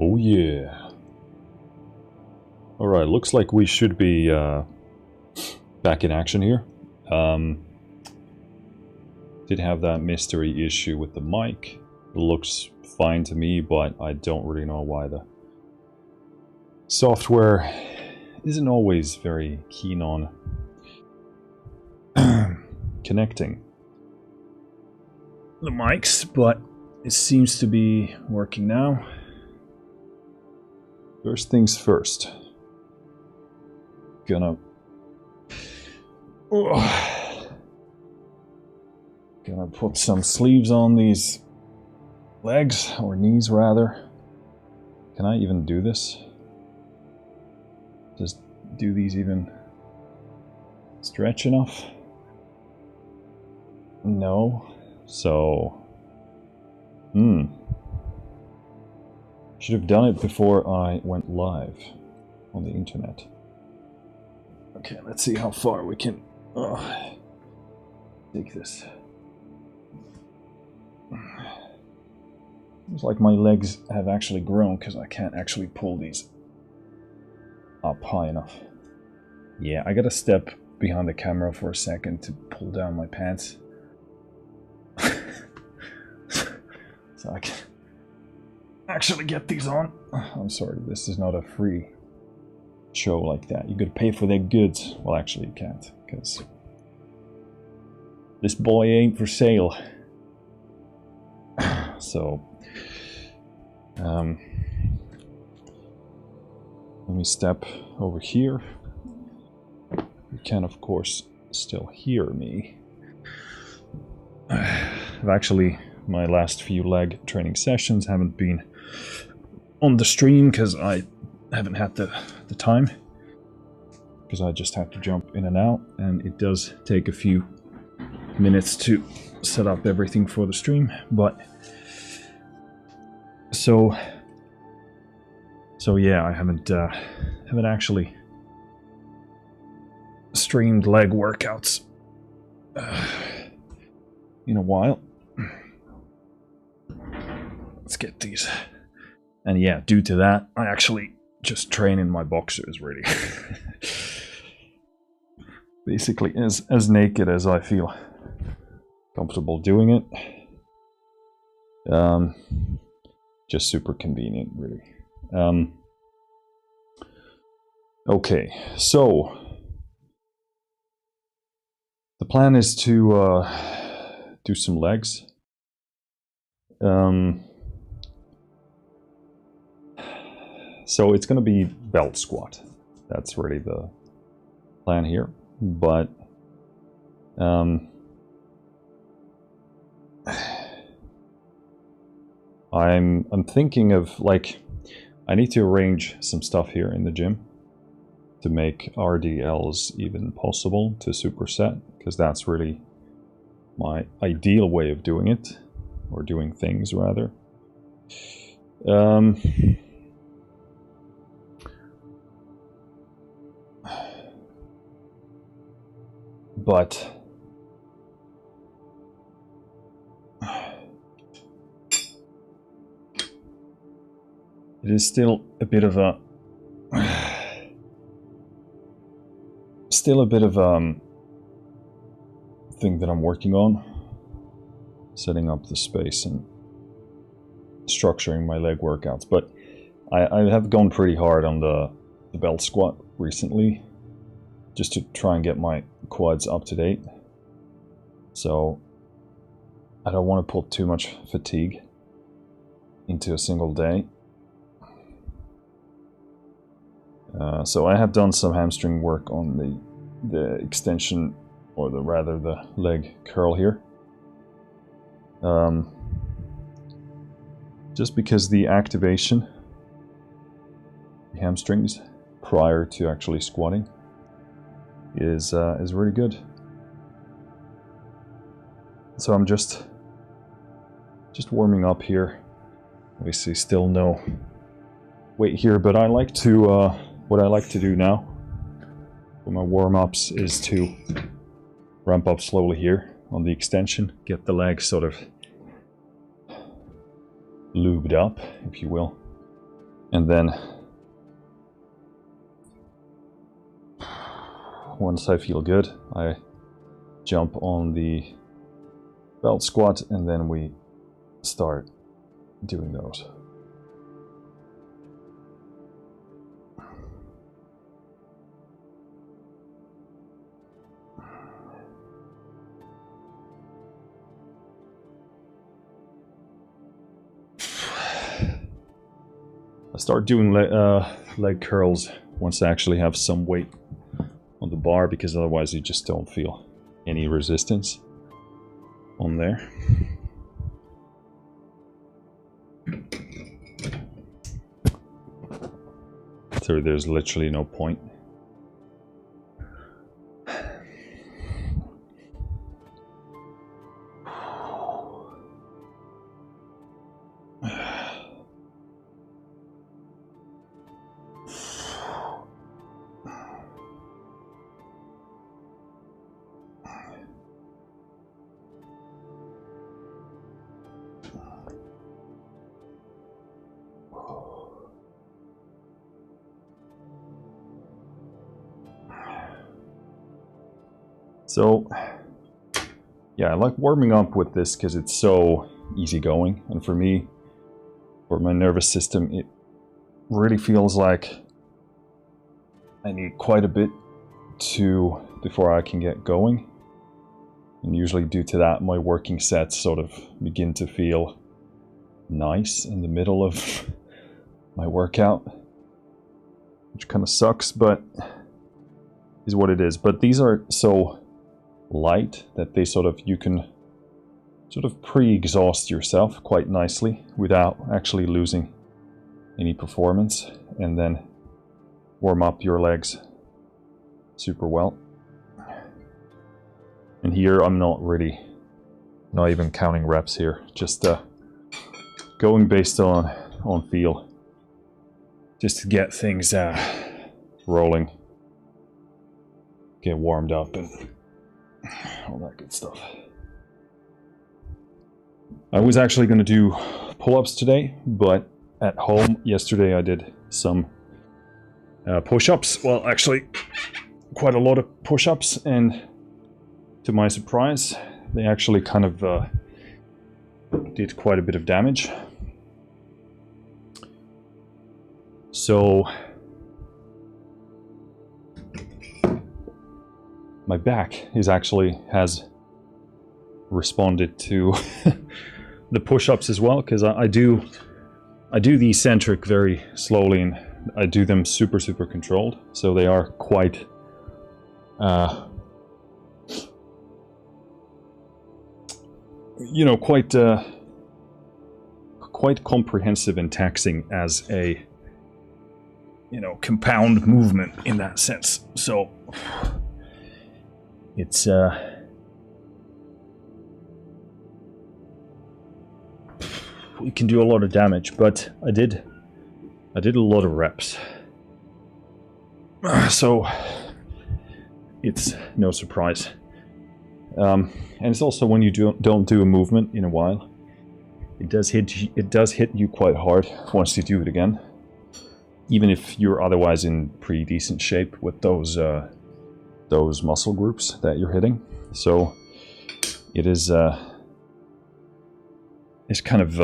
Oh yeah. Alright, looks like we should be back in action here. Did have that mystery issue with the mic. It looks fine to me, but I don't really know why the software isn't always very keen on connecting the mics, but it seems to be working now. First things first. Gonna put some sleeves on these legs, or knees rather. Can I even do this? Does do these even stretch enough? No. So should have done it before I went live on the internet. Okay, let's see how far we can take this. Looks like my legs have actually grown because I can't actually pull these up high enough. Yeah, I gotta step behind the camera for a second to pull down my pants. So I can actually get these on. I'm sorry, this is not a free show like that. You gotta pay for their goods. Well, actually you can't, because this boy ain't for sale. So let me step over here. You can of course still hear me. I've actually, my last few leg training sessions haven't been on the stream because I haven't had the time, because I just have to jump in and out, and it does take a few minutes to set up everything for the stream. But so yeah, I haven't actually streamed leg workouts in a while. Let's get these. And yeah, due to that, I actually just train in my boxers, really. Basically as naked as I feel comfortable doing it. Just super convenient, really. Okay, so the plan is to do some legs. So it's going to be belt squat. That's really the plan here. But I'm thinking of, like, I need to arrange some stuff here in the gym to make RDLs even possible to superset, because that's really my ideal way of doing it, or doing things rather. But it is still a bit of a thing that I'm working on, setting up the space and structuring my leg workouts. But I have gone pretty hard on the belt squat recently, just to try and get my quads up to date. So I don't want to put too much fatigue into a single day. So I have done some hamstring work on the extension, or rather the leg curl here. Just because the activation, the hamstrings, prior to actually squatting is really good. So I'm just warming up here. Obviously still no weight here, but I like to what I like to do now for my warm-ups is to ramp up slowly here on the extension, get the legs sort of lubed up, if you will. And then once I feel good, I jump on the belt squat, and then we start doing those. I start doing leg curls once I actually have some weight on the bar, because otherwise you just don't feel any resistance on there. So there's literally no point. So, yeah, I like warming up with this because it's so easygoing, and for me, for my nervous system, it really feels like I need quite a bit before I can get going. And usually due to that, my working sets sort of begin to feel nice in the middle of my workout, which kind of sucks, but is what it is. But these are so light that you can sort of pre-exhaust yourself quite nicely without actually losing any performance, and then warm up your legs super well. And here I'm not even counting reps here, just going based on feel, just to get things rolling, get warmed up, and all that good stuff. I was actually going to do pull-ups today, but at home yesterday I did some push-ups. Well, actually quite a lot of push-ups, and to my surprise they actually kind of did quite a bit of damage. So my back has responded to the push-ups as well, because I do the eccentric very slowly, and I do them super controlled, so they are quite quite comprehensive and taxing as a compound movement in that sense. So it's we can do a lot of damage, but I did a lot of reps, so it's no surprise. And it's also when you don't do a movement in a while, it does hit you quite hard once you do it again, even if you're otherwise in pretty decent shape with those muscle groups that you're hitting. So it is it's kind of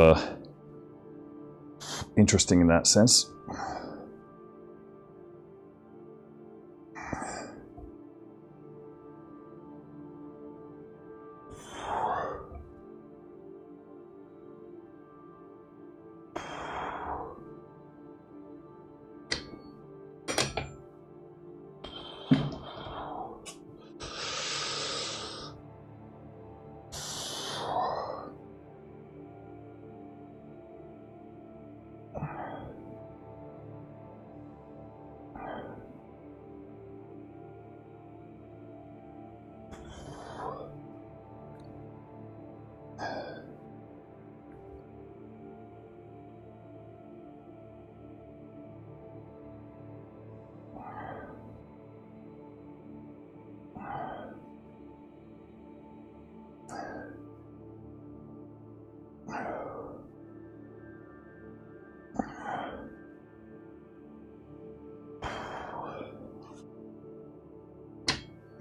interesting in that sense.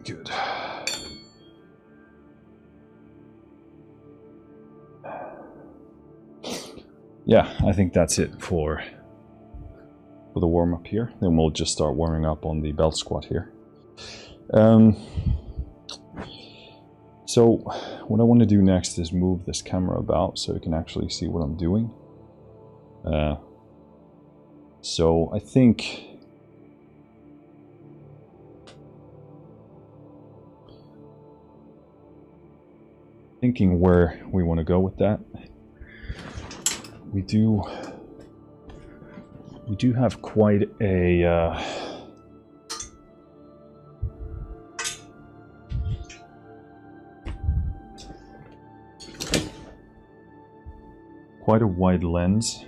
Good. Yeah, I think that's it for the warm-up here. Then we'll just start warming up on the belt squat here. So what I want to do next is move this camera about so you can actually see what I'm doing. So I think thinking where we want to go with that. We do have quite a quite a wide lens,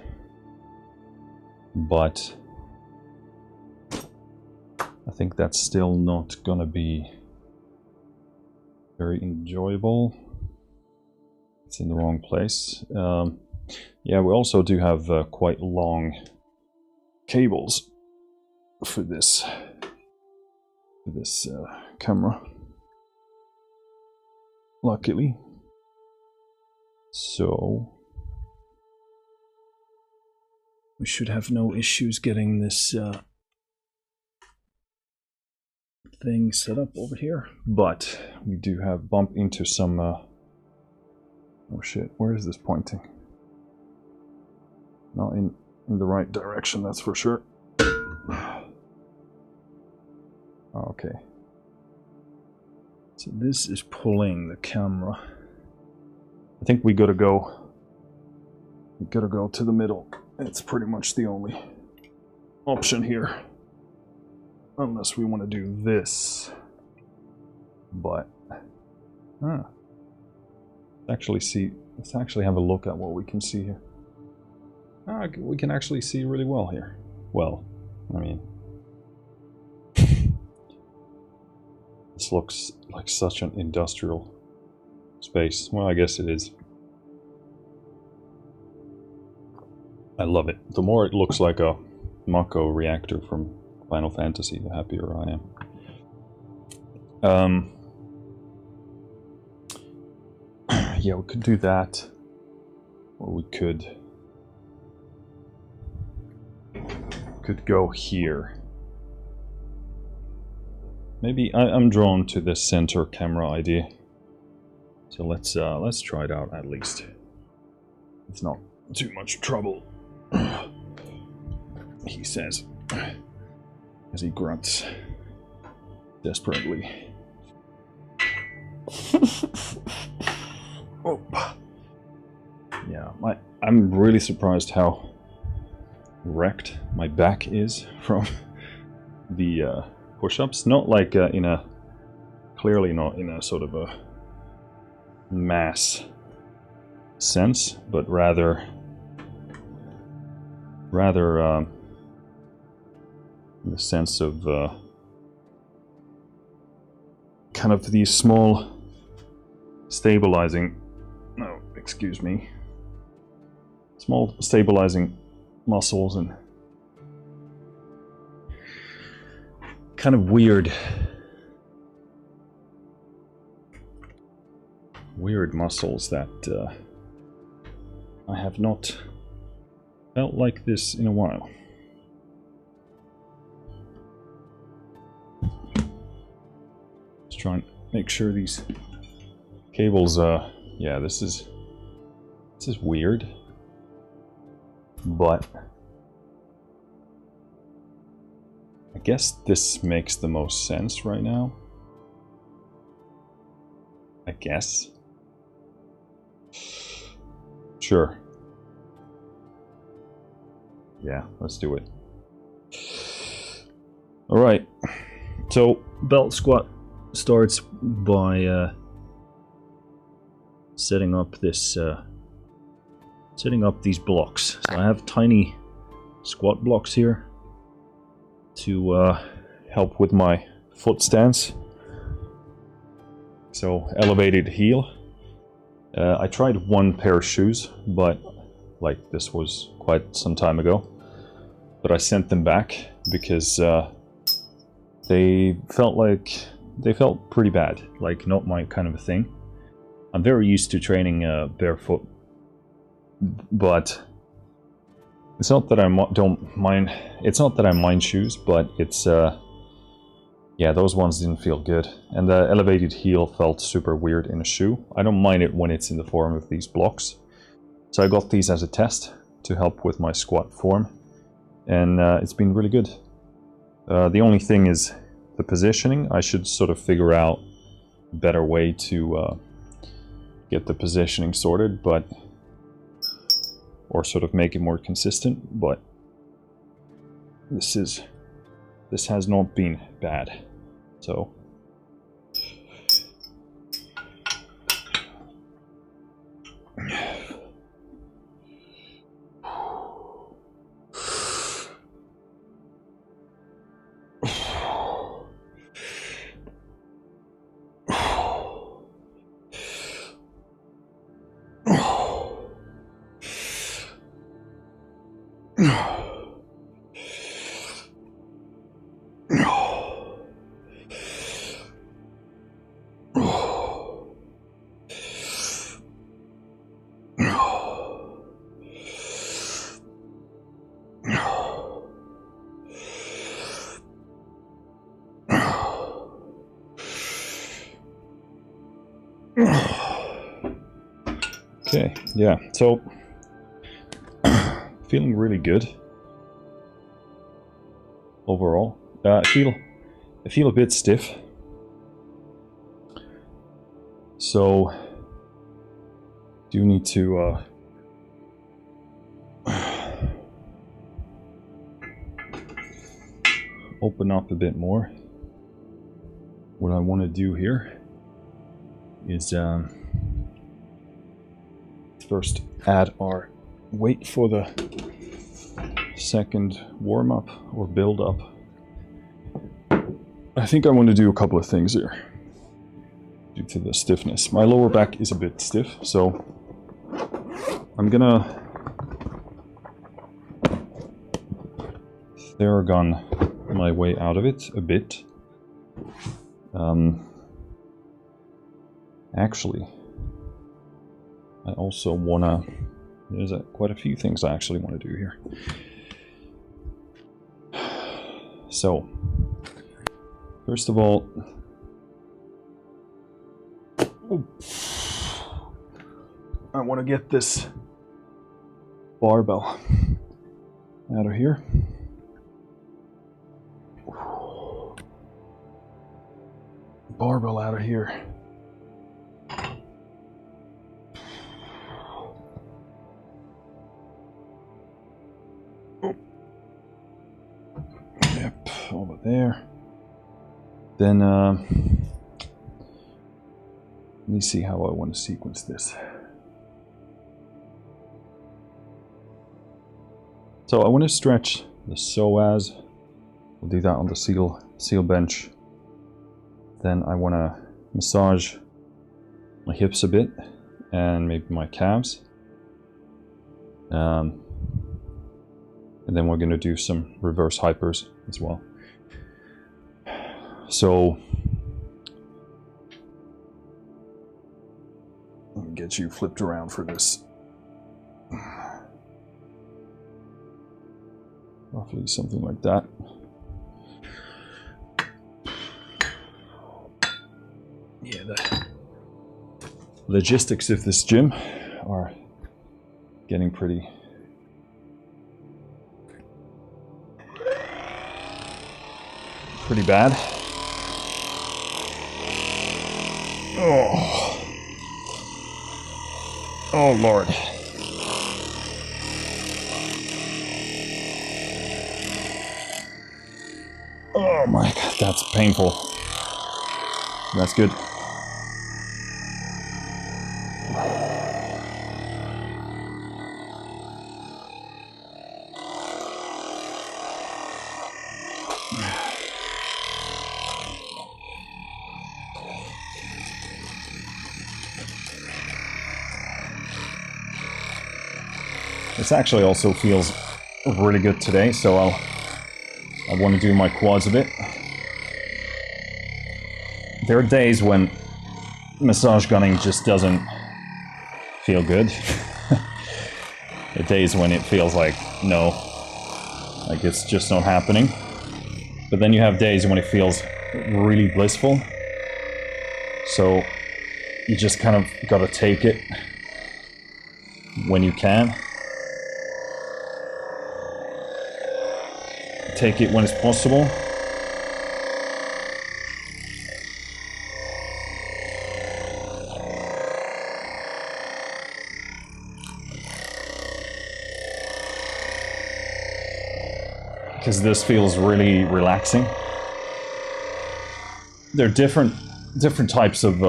but I think that's still not gonna be very enjoyable. It's in the wrong place. Yeah, we also do have quite long cables for this camera, luckily. So we should have no issues getting this thing set up over here, but we do have bump into some oh shit, where is this pointing? Not in the right direction, that's for sure. Okay. So this is pulling the camera. I think we gotta go to the middle. It's pretty much the only option here. Unless we want to do this. But let's actually have a look at what we can see here. We can actually see really well here. Well, I mean, this looks like such an industrial space. Well, I guess it is. I love it. The more it looks like a Mako reactor from Final Fantasy, the happier I am. Yeah, we could do that, or we could go here. Maybe I'm drawn to this center camera idea, so let's try it out at least. It's not too much trouble, he says, as he grunts desperately. Oh. Yeah, I'm really surprised how wrecked my back is from the push-ups. Not like clearly not in a sort of a mass sense, but rather in the sense of kind of these small stabilizing, no, excuse me, small stabilizing muscles and kind of weird muscles that I have not felt like this in a while. Just trying to make sure these cables, yeah, this is weird, but I guess this makes the most sense right now. I guess. Sure. Yeah, let's do it. Alright. So, belt squat starts by setting up these blocks. So I have tiny squat blocks here to help with my foot stance. So elevated heel. I tried one pair of shoes, but like this was quite some time ago. But I sent them back because they felt like they felt pretty bad, like not my kind of a thing. I'm very used to training barefoot, but it's not that I don't mind. It's not that I mind shoes, but it's yeah, those ones didn't feel good, and the elevated heel felt super weird in a shoe. I don't mind it when it's in the form of these blocks, so I got these as a test to help with my squat form, and it's been really good. The only thing is the positioning. I should sort of figure out a better way to get the positioning sorted, but or sort of make it more consistent, but this has not been bad. So okay, yeah, so feeling really good overall. I feel a bit stiff, so do need to open up a bit more. What I want to do here is first add our weight for the second warm-up or build-up. I think I want to do a couple of things here due to the stiffness. My lower back is a bit stiff, so I'm gonna Theragun my way out of it a bit. Actually, I also wanna, there's quite a few things I actually want to do here. So, first of all, I want to get this barbell out of here. Barbell out of here. Yep, over there. Then, let me see how I want to sequence this. So I want to stretch the psoas. We'll do that on the seal bench. Then I want to massage my hips a bit and maybe my calves. And then we're going to do some reverse hypers as well. So let me get you flipped around for this. Roughly something like that. Yeah, the logistics of this gym are getting pretty bad. Oh Lord. Oh my God, that's painful. That's good. This actually also feels really good today, so I want to do my quads a bit. there are days when massage gunning just doesn't feel good. There are days when it feels like, no, like it's just not happening. But then you have days when it feels really blissful. So you just kind of gotta take it when you can. Take it when it's possible. Because this feels really relaxing. There are different types of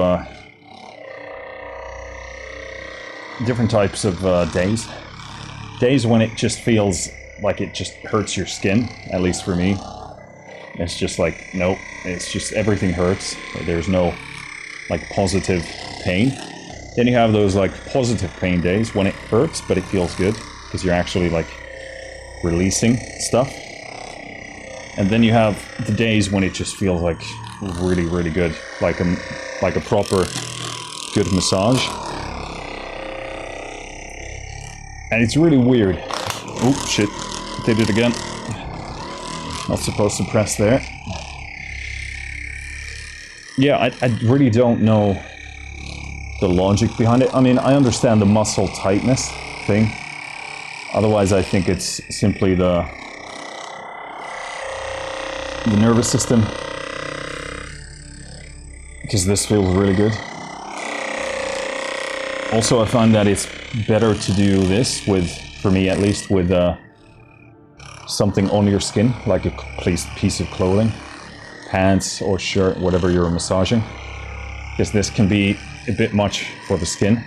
days. Days when it just feels like it just hurts your skin, at least for me. It's just like, nope, it's just everything hurts. There's no like positive pain. Then you have those like positive pain days when it hurts, but it feels good because you're actually like releasing stuff. And then you have the days when it just feels like really, really good, like a proper good massage. And it's really weird. Oh shit, did it again. Not supposed to press there. Yeah, I really don't know the logic behind it. I mean, I understand the muscle tightness thing. Otherwise, I think it's simply the nervous system, because this feels really good. Also, I find that it's better to do this with, for me at least, with something on your skin, like a piece of clothing, pants or shirt, whatever you're massaging, because this can be a bit much for the skin,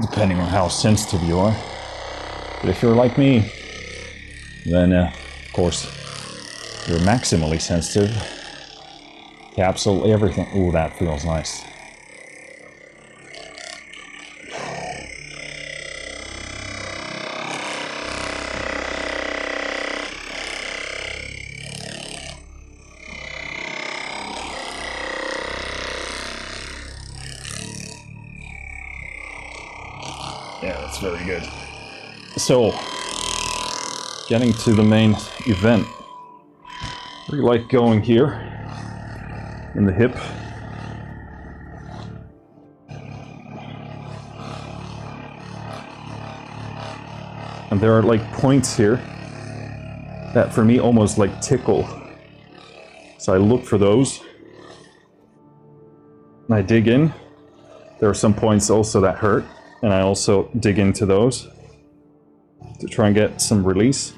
depending on how sensitive you are. But if you're like me, then of course, you're maximally sensitive to absolutely everything. Ooh, that feels nice. Yeah, that's very good. So, getting to the main event. We like going here in the hip. And there are like points here that for me almost like tickle. So I look for those. And I dig in. There are some points also that hurt, and I also dig into those to try and get some release.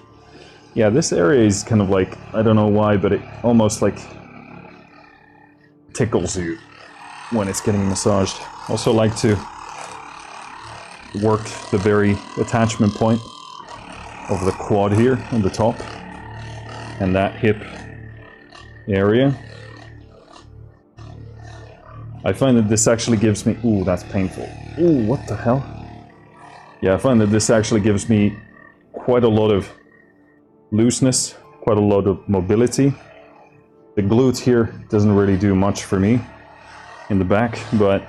Yeah, this area is kind of like, I don't know why, but it almost like tickles you when it's getting massaged. Also like to work the very attachment point of the quad here on the top and that hip area. I find that this actually gives me, ooh, that's painful. Ooh, what the hell? Yeah, I find that this actually gives me quite a lot of looseness, quite a lot of mobility. The glute here doesn't really do much for me in the back, but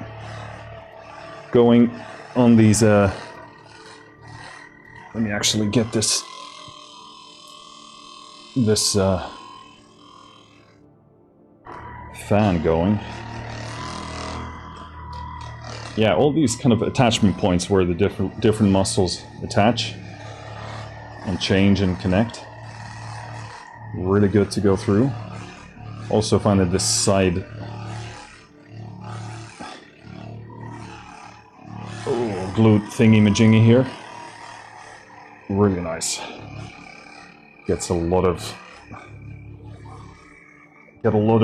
going on these, let me actually get this fan going. Yeah, all these kind of attachment points where the different muscles attach and change and connect. Really good to go through. Also find that this side, glute thingy-majingy here, really nice. Gets a lot of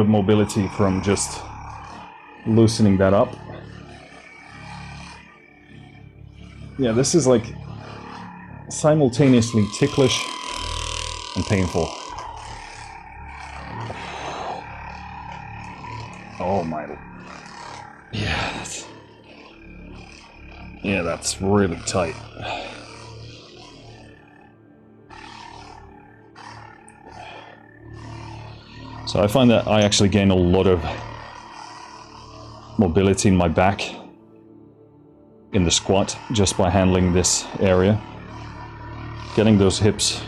mobility from just loosening that up. Yeah, this is like simultaneously ticklish and painful. Oh my. Yeah, that's really tight. So I find that I actually gain a lot of mobility in my back in the squat just by handling this area. Getting those hips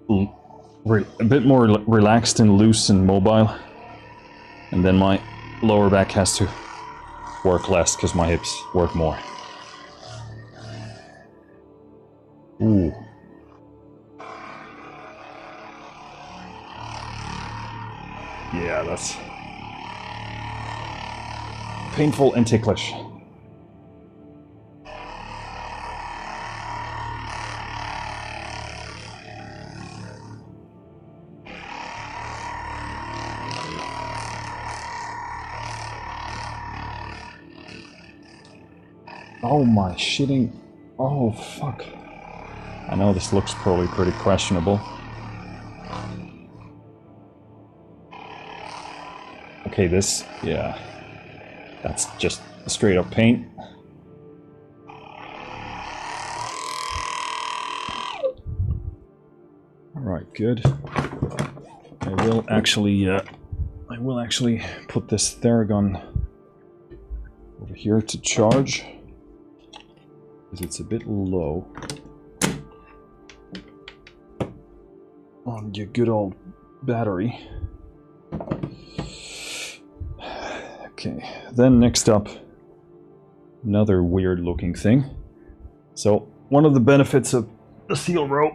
a bit more relaxed and loose and mobile. And then my lower back has to work less because my hips work more. Ooh. Yeah, that's painful and ticklish. Oh my shitting... Oh fuck. I know this looks probably pretty questionable. Okay, this... yeah. That's just straight up pain. Alright, good. I will actually put this Theragun over here to charge. Because it's a bit low on your good old battery. Okay, then next up, another weird looking thing. So, one of the benefits of the steel rope,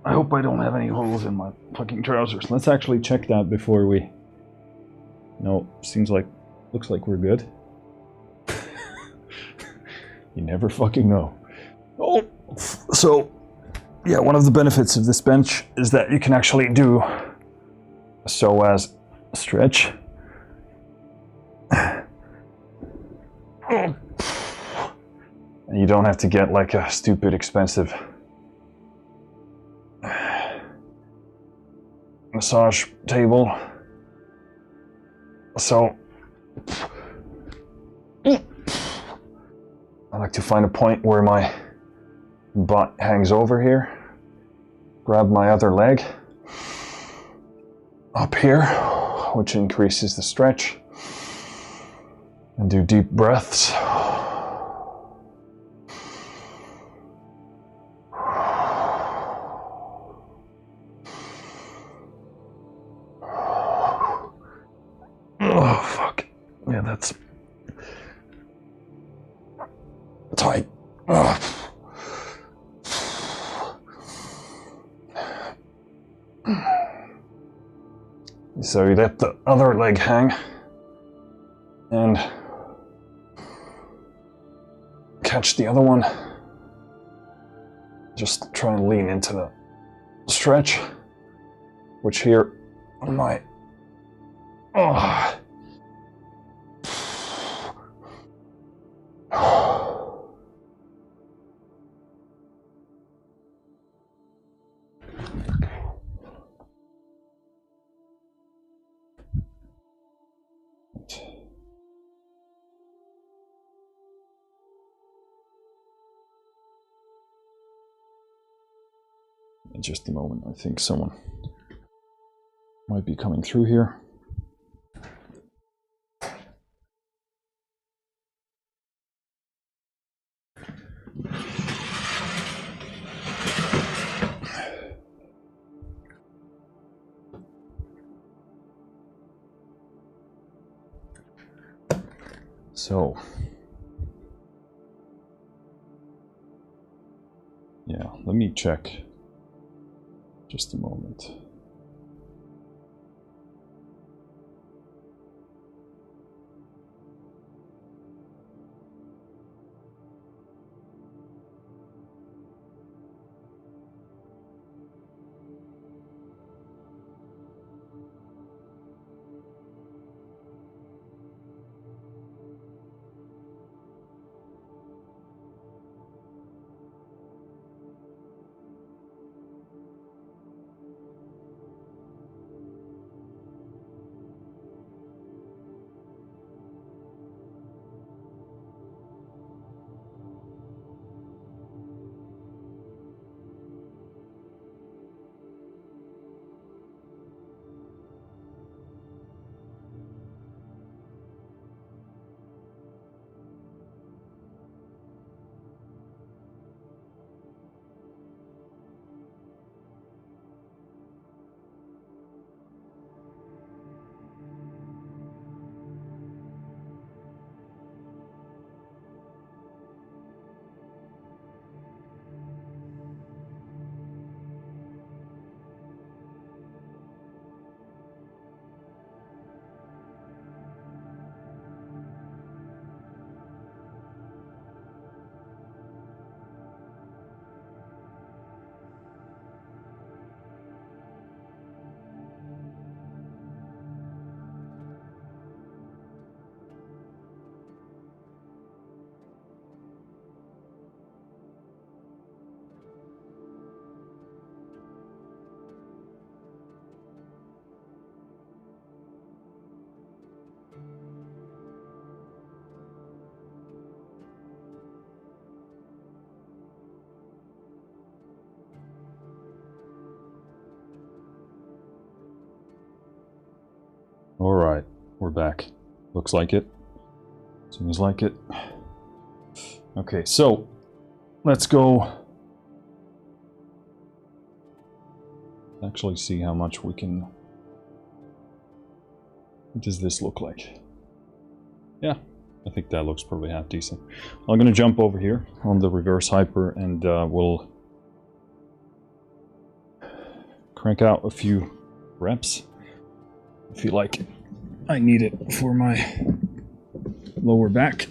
I hope I don't have any holes in my fucking trousers. Let's actually check that before we... No, looks like we're good. You never fucking know. Oh, so, yeah, one of the benefits of this bench is that you can actually do a psoas stretch. And you don't have to get like a stupid expensive massage table. So I like to find a point where my butt hangs over here, grab my other leg up here, which increases the stretch, and do deep breaths. Oh, fuck. Yeah, that's tight. Ugh. So you let the other leg hang and catch the other one. Just try and lean into the stretch, which here on my... Oh. In just a moment, I think someone might be coming through here. So, yeah, let me check. Just a moment. we're back. Looks like it. Seems like it. Okay, so let's go actually see how much we can... What does this look like? Yeah, I think that looks probably half decent. I'm gonna jump over here on the reverse hyper and we'll crank out a few reps. I feel like I need it for my lower back.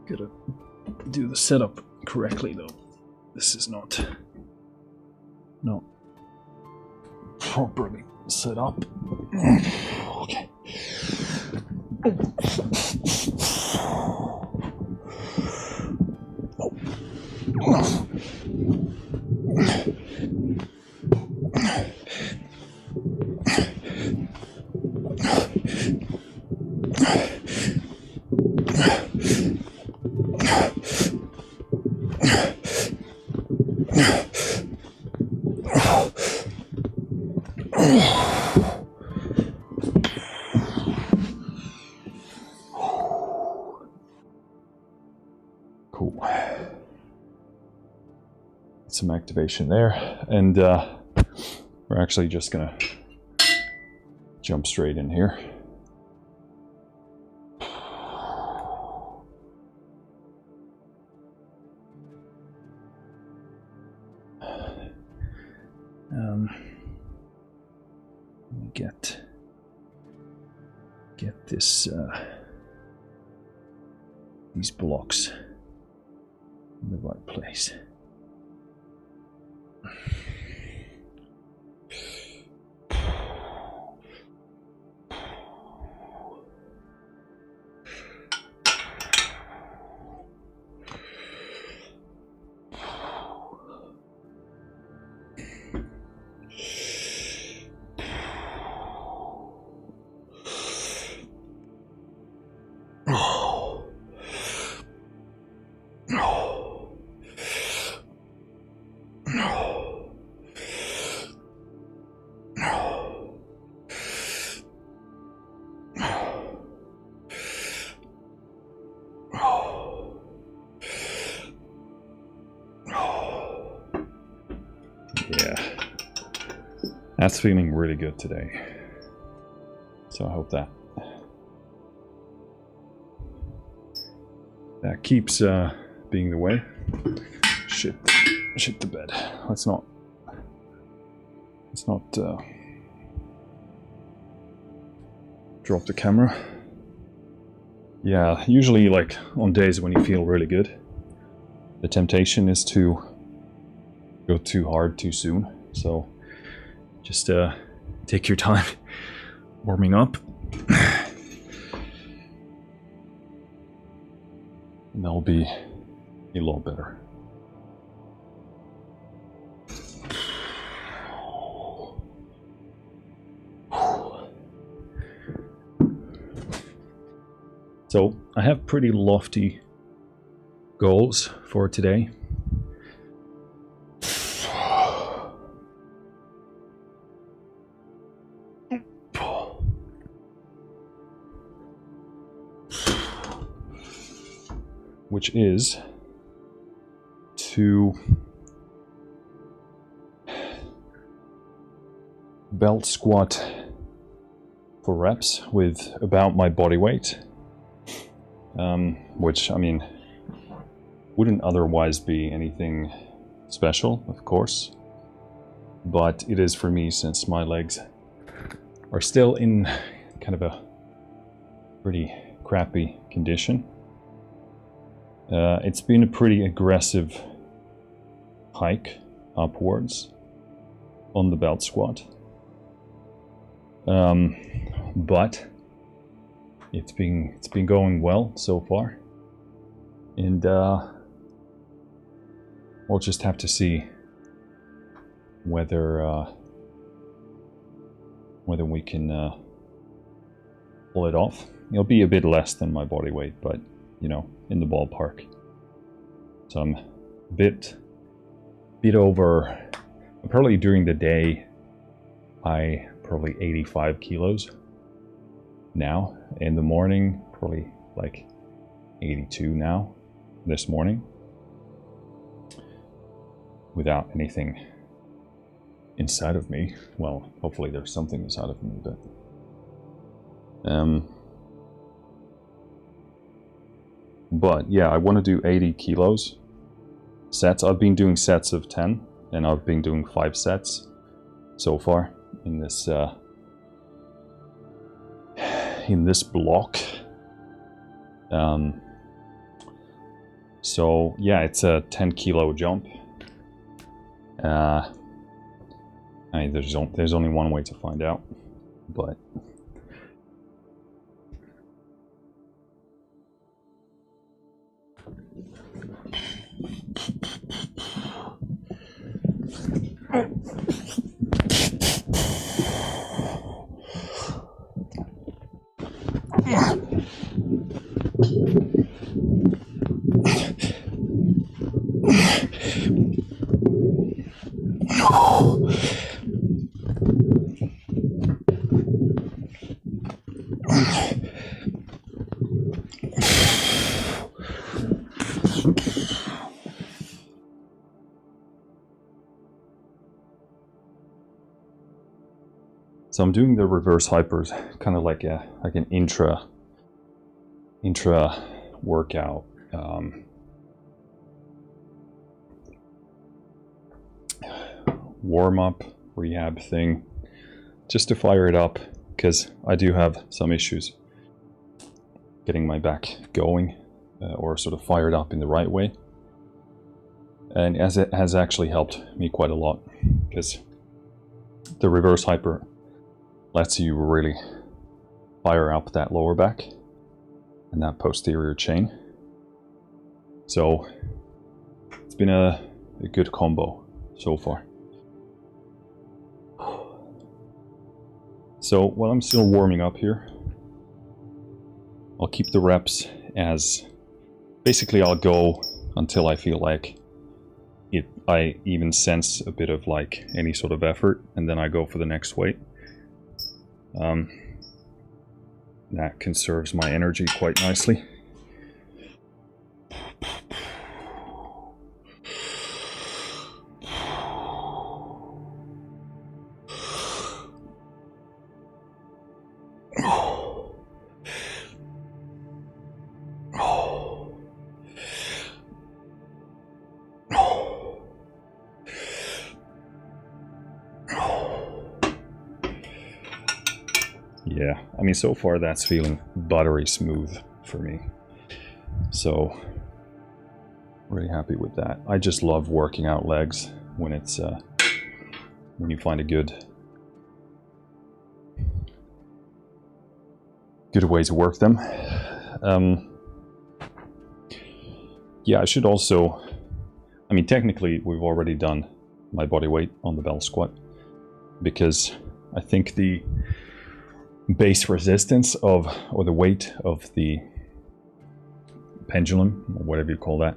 Gotta do the setup correctly though. This is not properly set up. Okay. Cool. Some activation there, and we're actually just gonna jump straight in here. Get this these blocks in the right place. That's feeling really good today. So I hope that keeps being the way. Shit the bed. Let's not drop the camera. Yeah, usually like on days when you feel really good, the temptation is to go too hard too soon. So just take your time warming up. And that'll be a lot better. So I have pretty lofty goals for today. Which is to belt squat for reps with about my body weight, which, I mean, wouldn't otherwise be anything special, of course, but it is for me since my legs are still in kind of a pretty crappy condition. It's been a pretty aggressive hike upwards on the belt squat, but it's been going well so far, and we'll just have to see whether we can pull it off. It'll be a bit less than my body weight, but you know, in the ballpark. So I'm a bit over. Probably during the day, I probably 85 kilos now. In the morning, probably like 82 now, this morning, without anything inside of me. Well, hopefully there's something inside of me, but yeah, I want to do 80 kilos sets. I've been doing sets of 10, and I've been doing 5 sets so far in this block. So yeah, it's a 10 kilo jump. I mean, there's only one way to find out, but so I'm doing the reverse hypers, kind of like an intra workout warm-up rehab thing, just to fire it up, because I do have some issues getting my back going or sort of fired up in the right way, and as it has actually helped me quite a lot, because the reverse hyper lets you really fire up that lower back and that posterior chain. So it's been a good combo so far. So while I'm still warming up here, I'll keep the reps as, basically I'll go until I feel like I even sense a bit of like any sort of effort, and then I go for the next weight. That conserves my energy quite nicely. Yeah, I mean, so far that's feeling buttery smooth for me. So, really happy with that. I just love working out legs when it's when you find a good way to work them. Yeah, I should also, I mean, technically we've already done my body weight on the bell squat, because I think the base resistance of, or the weight of the pendulum, or whatever you call that,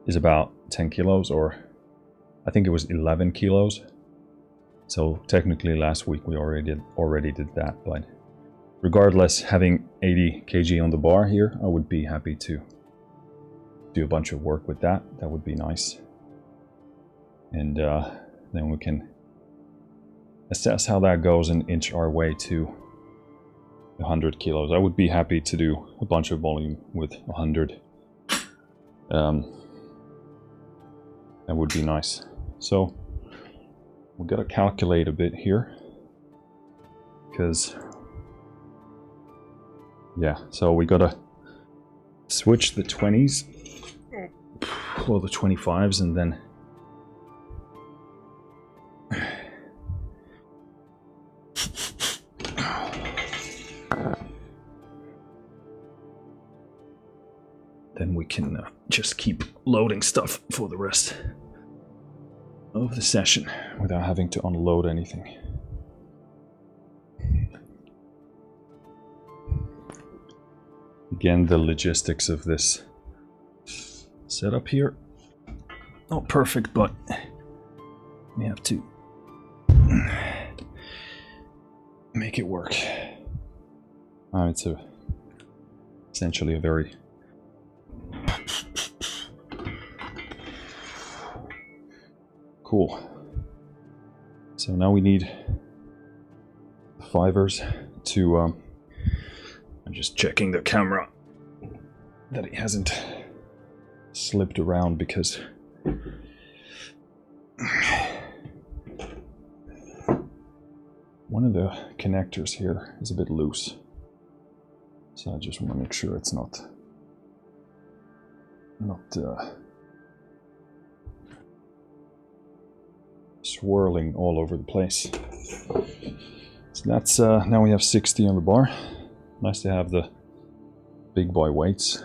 is about 10 kilos, or I think it was 11 kilos. So technically last week we already did that, but regardless, having 80 kg on the bar here, I would be happy to do a bunch of work with that. That would be nice. And then we can assess how that goes and inch our way to 100 kilos. I would be happy to do a bunch of volume with 100. That would be nice. So we gotta calculate a bit here, because yeah, so we gotta switch the 20s, well, the 25s, and then we can just keep loading stuff for the rest of the session without having to unload anything. Again, the logistics of this setup here, not perfect, but we have to make it work. It's essentially a very cool. So now we need the fibers to I'm just checking the camera that it hasn't slipped around, because one of the connectors here is a bit loose. So I just want to make sure it's not swirling all over the place. So that's now we have 60 on the bar. Nice to have the big boy weights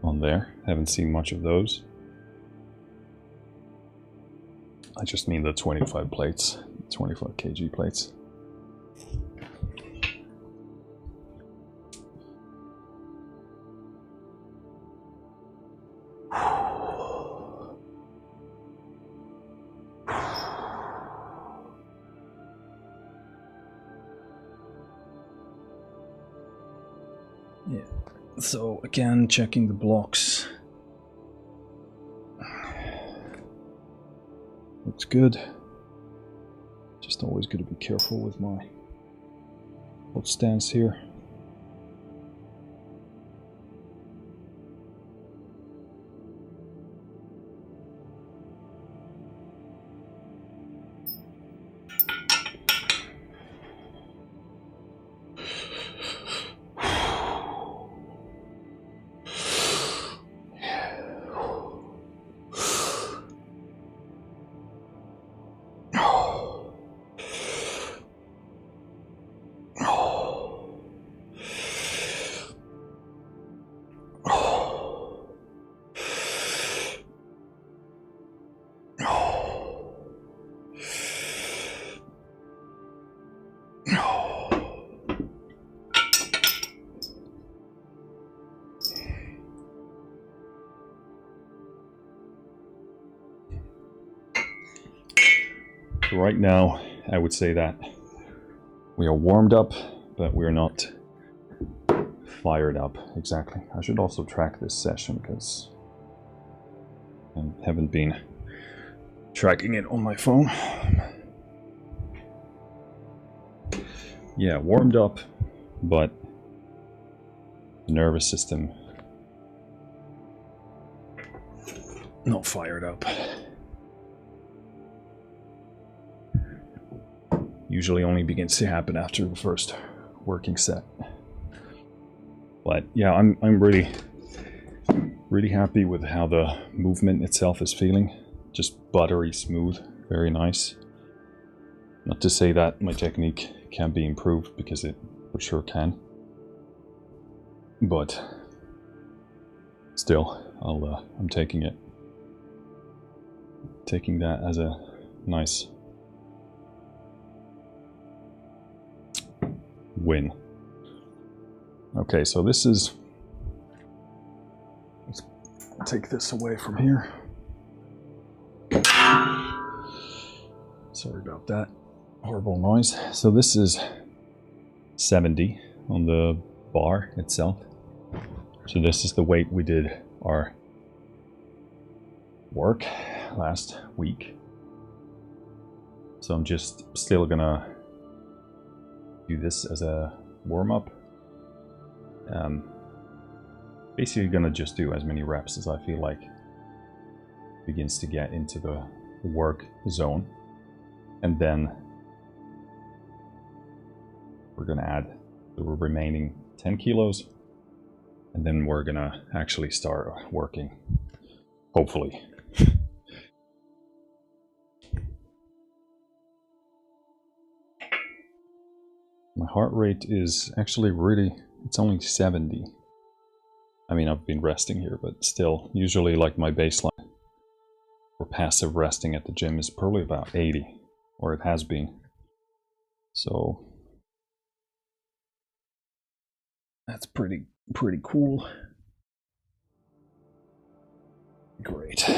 on there. Haven't seen much of those. I just mean the 25 plates, 25 kg plates. Yeah, so again, checking the blocks. Looks good. Just always got to be careful with my foot stance here. Right now, I would say that we are warmed up, but we're not fired up exactly. I should also track this session, because I haven't been tracking it on my phone. Yeah, warmed up, but the nervous system not fired up. Usually only begins to happen after the first working set. But yeah, I'm really happy with how the movement itself is feeling. Just buttery smooth, very nice. Not to say that my technique can be improved, because it for sure can. But still, I'm taking it. Taking that as a nice win. Okay, so this is, let's take this away from here. Sorry about that horrible noise. So this is 70 on the bar itself. So this is the weight we did our work last week. So I'm just still gonna do this as a warm-up. Basically gonna just do as many reps as I feel like begins to get into the work zone, and then we're gonna add the remaining 10 kilos, and then we're gonna actually start working, hopefully. My heart rate is actually really, it's only 70. I mean, I've been resting here, but still, usually like my baseline for passive resting at the gym is probably about 80, or it has been. So that's pretty cool. Great.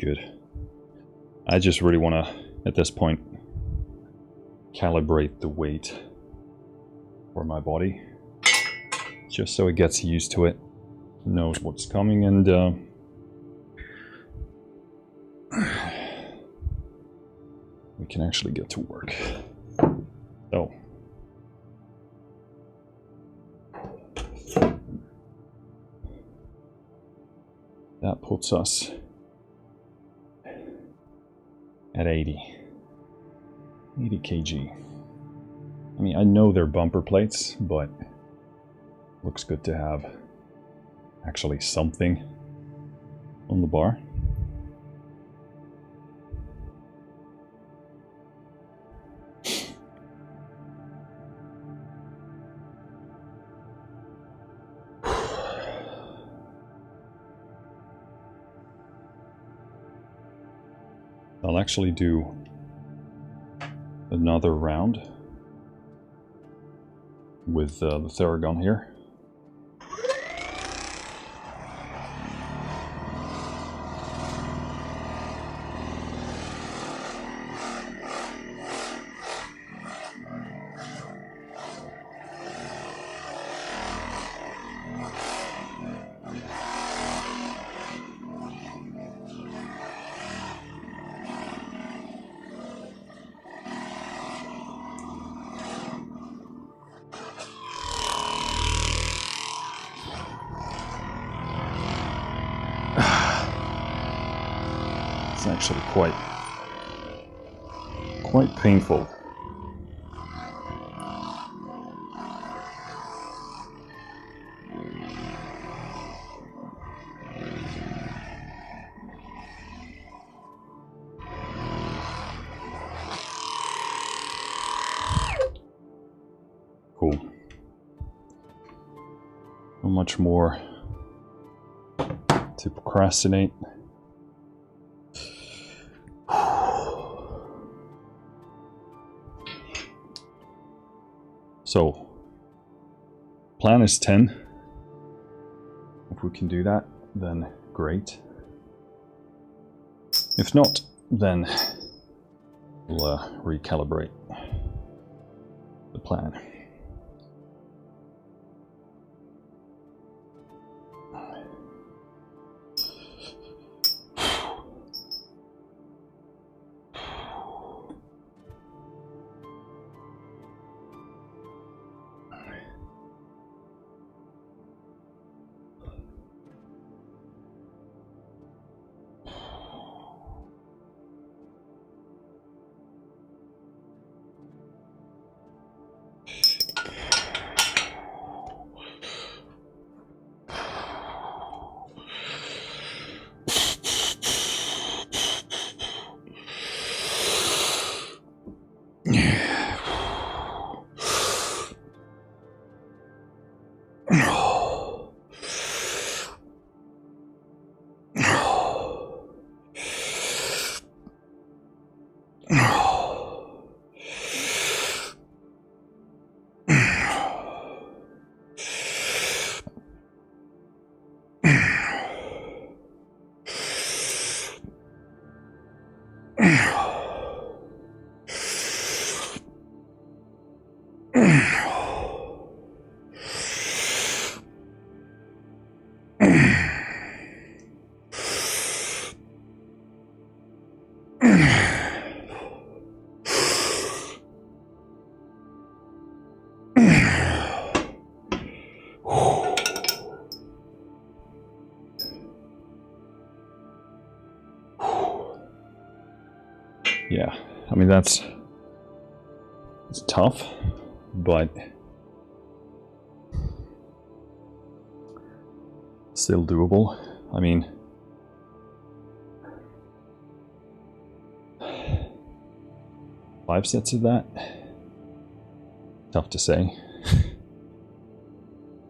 good. I just really want to, at this point, calibrate the weight for my body, just so it gets used to it, knows what's coming, and we can actually get to work. So that puts us at 80 kg. I mean, I know they're bumper plates, but looks good to have actually something on the bar. I'll actually do another round with the Theragun here. It's actually quite painful. Cool. Not much more to procrastinate. So, plan is 10. If we can do that, then great. If not, then we'll recalibrate the plan. Yeah, I mean it's tough, but still doable. I mean, five sets of that, tough to say,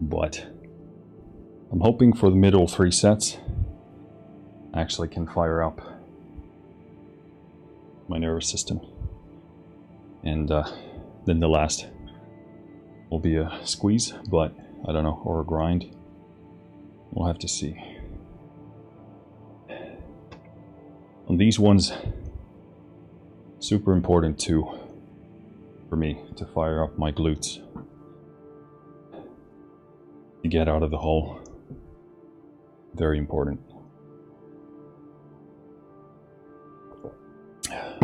but I'm hoping for the middle 3 sets I actually can fire up my nervous system, and then the last will be a squeeze, but I don't know, or a grind. We'll have to see. On these ones, super important too for me to fire up my glutes to get out of the hole. Very important.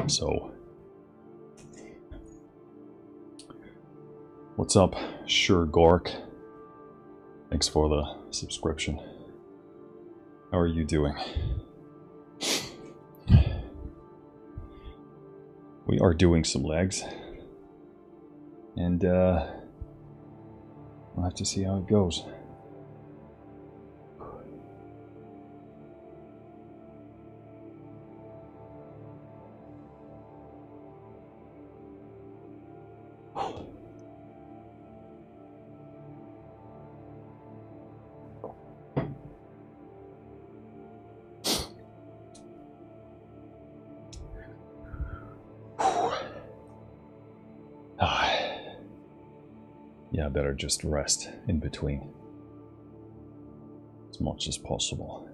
So, what's up, Sure Gork? Thanks for the subscription. How are you doing? We are doing some legs, and we'll have to see how it goes. Yeah, I better just rest in between as much as possible.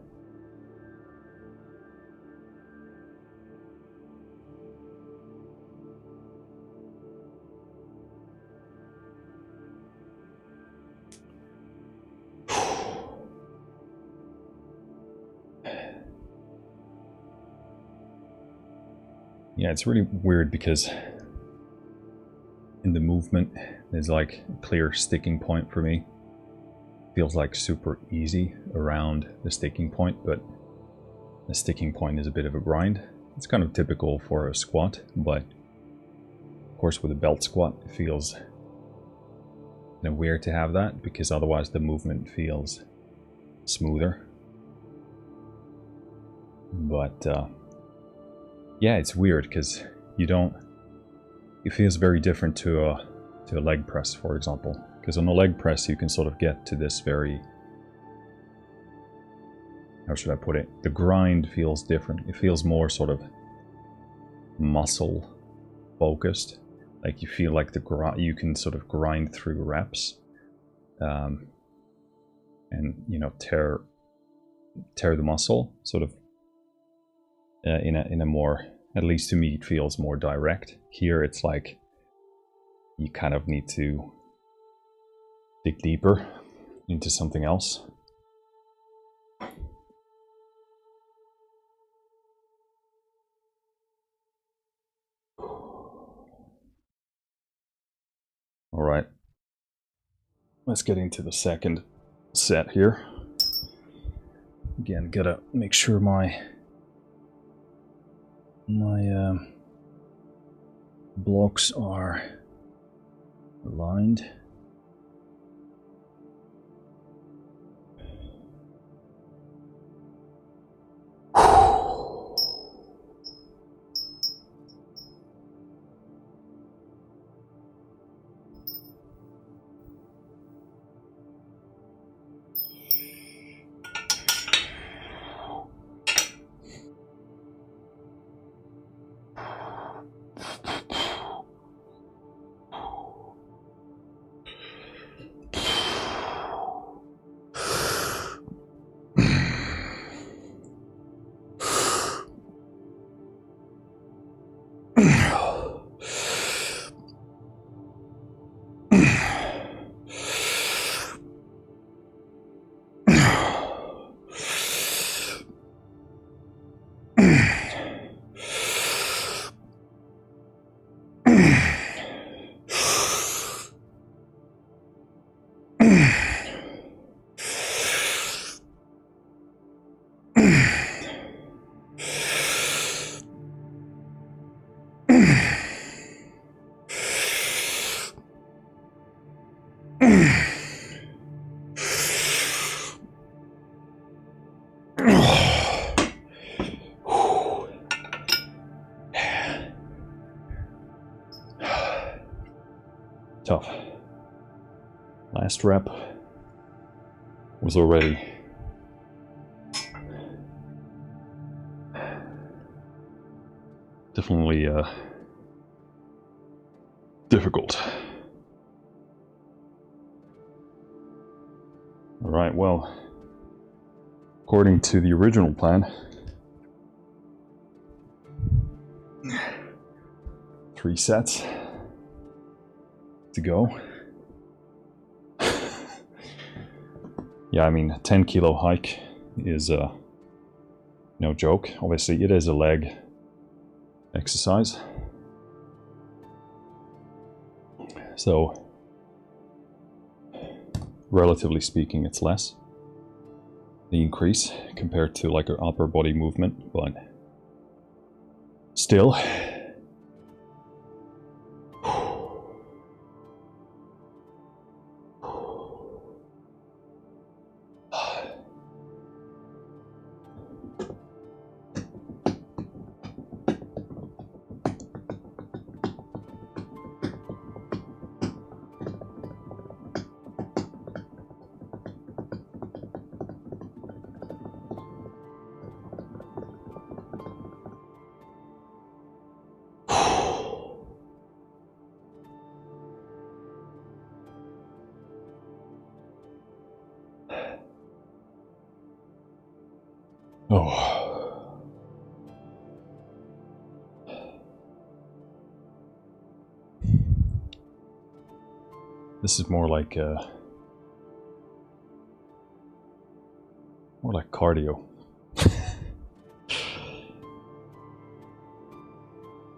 Yeah, it's really weird because in the movement there's like a clear sticking point for me. Feels like super easy around the sticking point, but the sticking point is a bit of a grind. It's kind of typical for a squat, but of course with a belt squat it feels weird to have that, because otherwise the movement feels smoother. But yeah, it's weird because it feels very different to a leg press, for example. Because on a leg press you can sort of get to this very, how should I put it? The grind feels different. It feels more sort of muscle focused. Like you feel like you can sort of grind through reps, and tear the muscle sort of in a more, at least to me, it feels more direct. Here it's like you kind of need to dig deeper into something else. All right, let's get into the second set here. Again, gotta make sure my blocks are aligned. Tough. Last rep was already definitely difficult. All right, well, according to the original plan, 3 sets to go. Yeah, I mean, a 10 kilo hike is no joke. Obviously, it is a leg exercise. So, relatively speaking, it's less, the increase, compared to like an upper body movement, but still. Oh. This is more like cardio.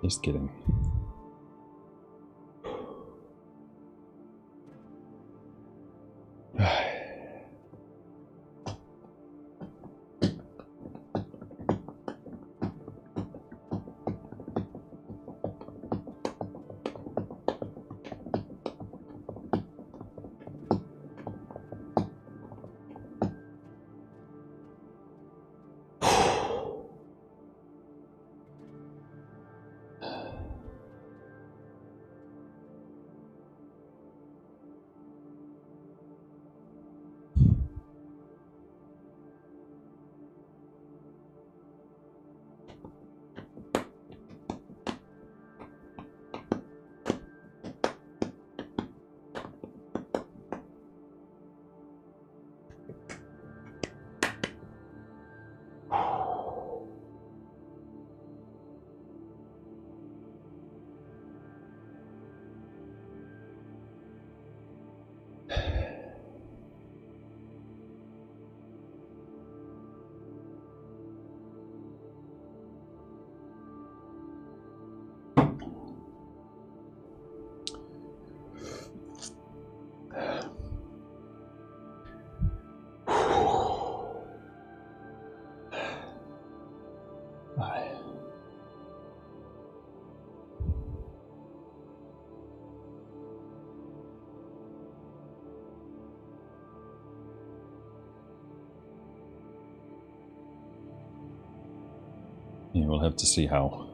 Just kidding. Yeah, we'll have to see how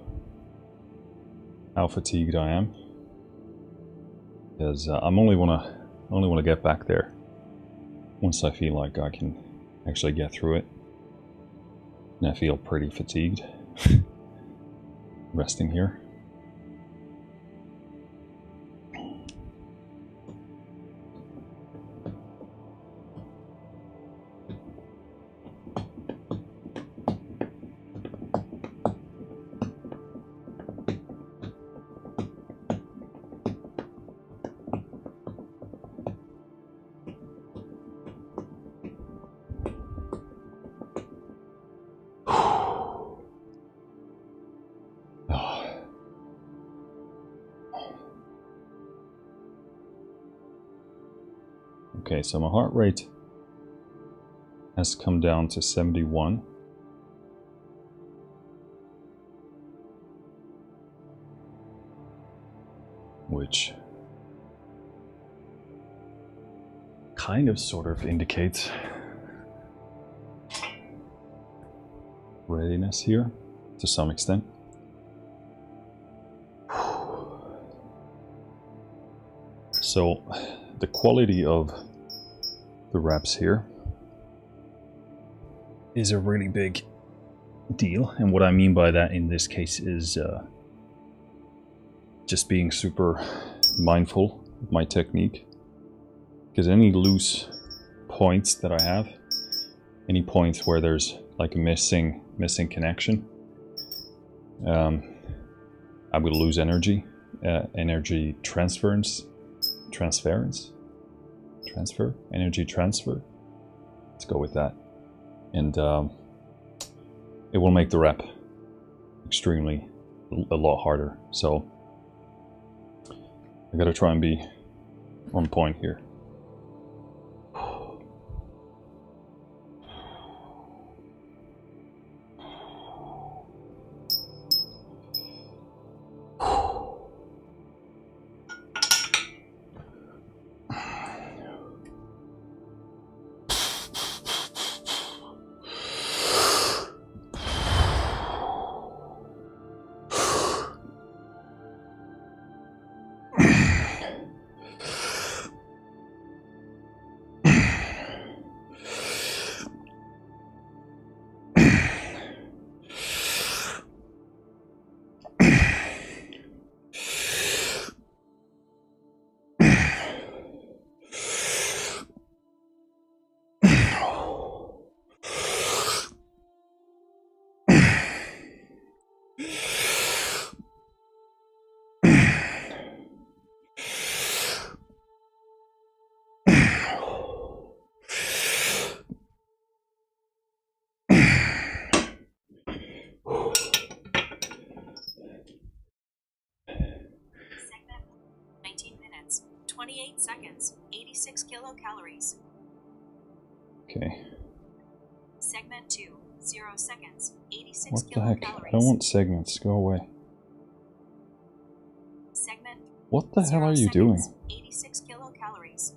fatigued I am, because I only want to get back there once I feel like I can actually get through it, and I feel pretty fatigued resting here. Okay, so my heart rate has come down to 71. Which kind of sort of indicates readiness here to some extent. So the quality of the reps here is a really big deal, and what I mean by that in this case is just being super mindful of my technique, because any loose points that I have, any points where there's like a missing connection, I will lose energy energy transfer, energy transfer. Let's go with that, and it will make the rep extremely a lot harder. So I gotta try and be on point here. Segment 19 minutes, 28 seconds, 86 kilocalories. Okay. Segment 2, 0 seconds, 86 What the heck? kilocalories. I don't want segments. Go away. Segment What the hell 0 are you seconds, doing? 86 kilocalories.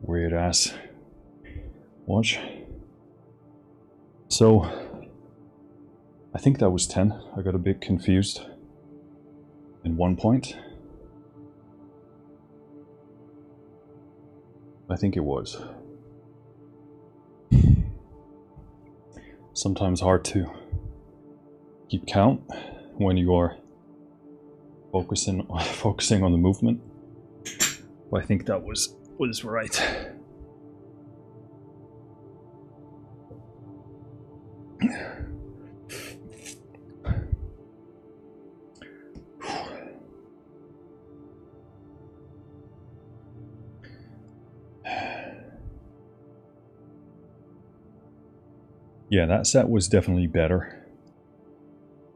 Weird ass. Watch. So, I think that was 10. I got a bit confused in one point. I think it was. Sometimes hard to keep count when you are focusing on the movement. But I think that was right. Yeah, that set was definitely better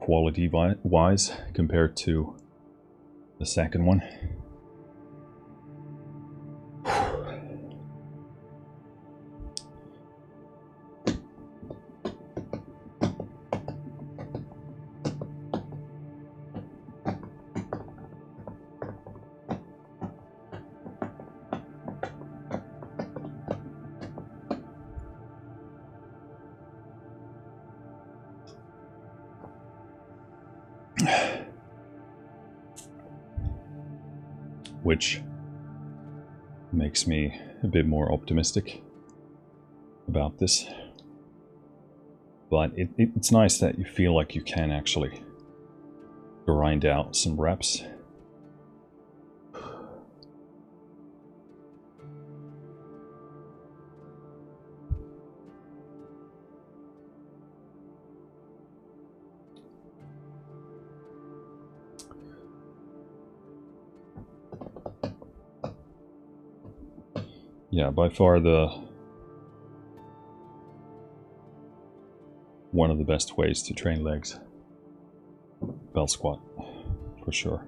quality-wise compared to the second one. Which makes me a bit more optimistic about this. But it's nice that you feel like you can actually grind out some reps. Yeah, by far one of the best ways to train legs. Belt squat, for sure.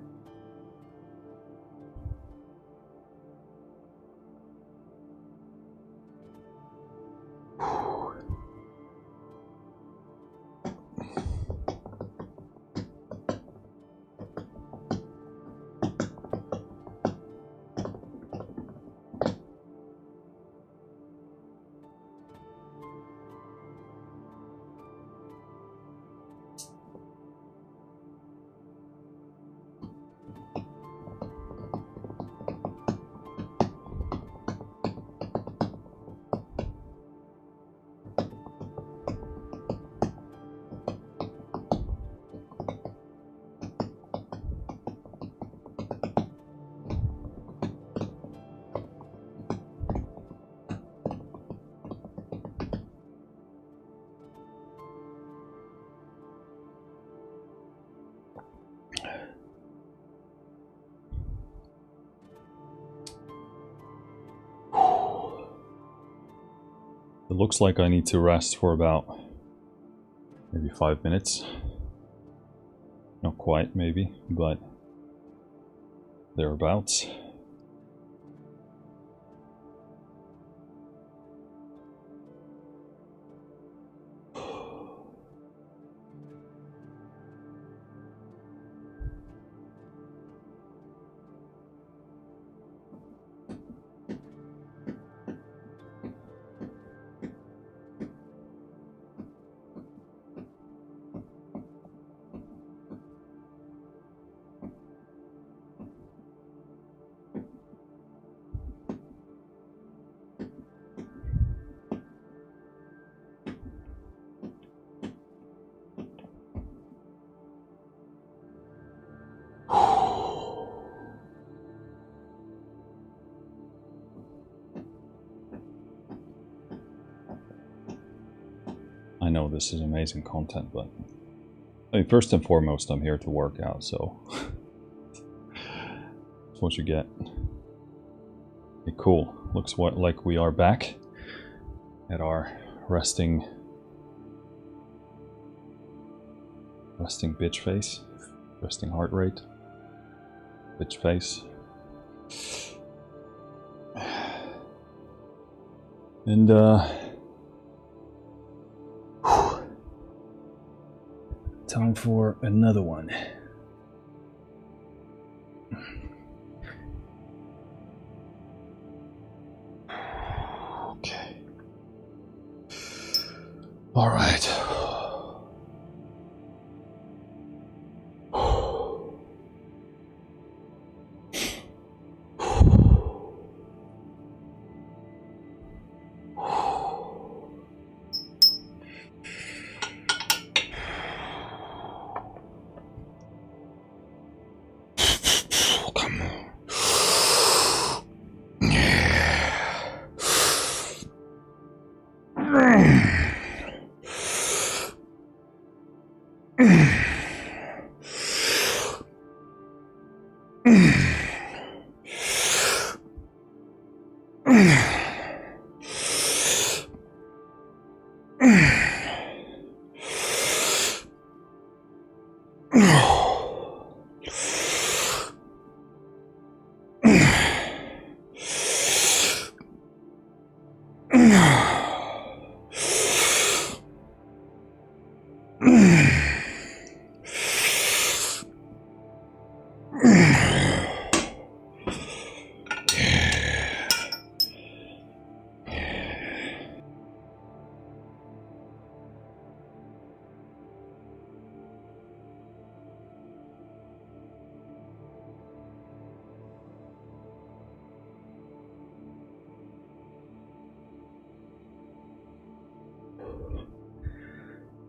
It looks like I need to rest for about maybe 5 minutes. Not quite, maybe, but thereabouts. I know this is amazing content, but I mean, first and foremost, I'm here to work out, so that's what you get. Okay, cool. Looks like we are back at our resting bitch face, resting heart rate, bitch face, and time for another one. Okay. All right.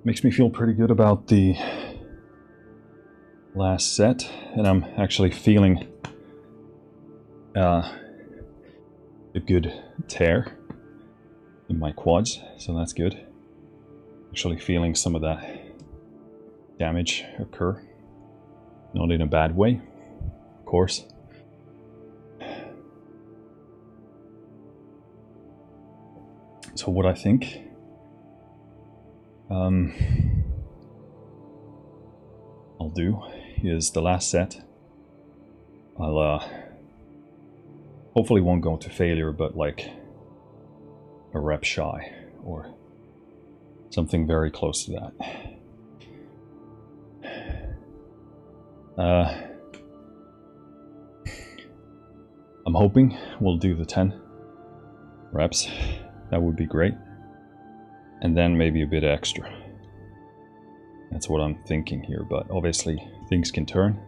Makes me feel pretty good about the last set, and I'm actually feeling a good tear in my quads, so that's good. Actually feeling some of that damage occur, not in a bad way, of course. So what I think, I'll do is the last set. I'll hopefully won't go to failure, but like a rep shy or something very close to that. I'm hoping we'll do the 10 reps. That would be great. And then maybe a bit extra. That's what I'm thinking here, but obviously things can turn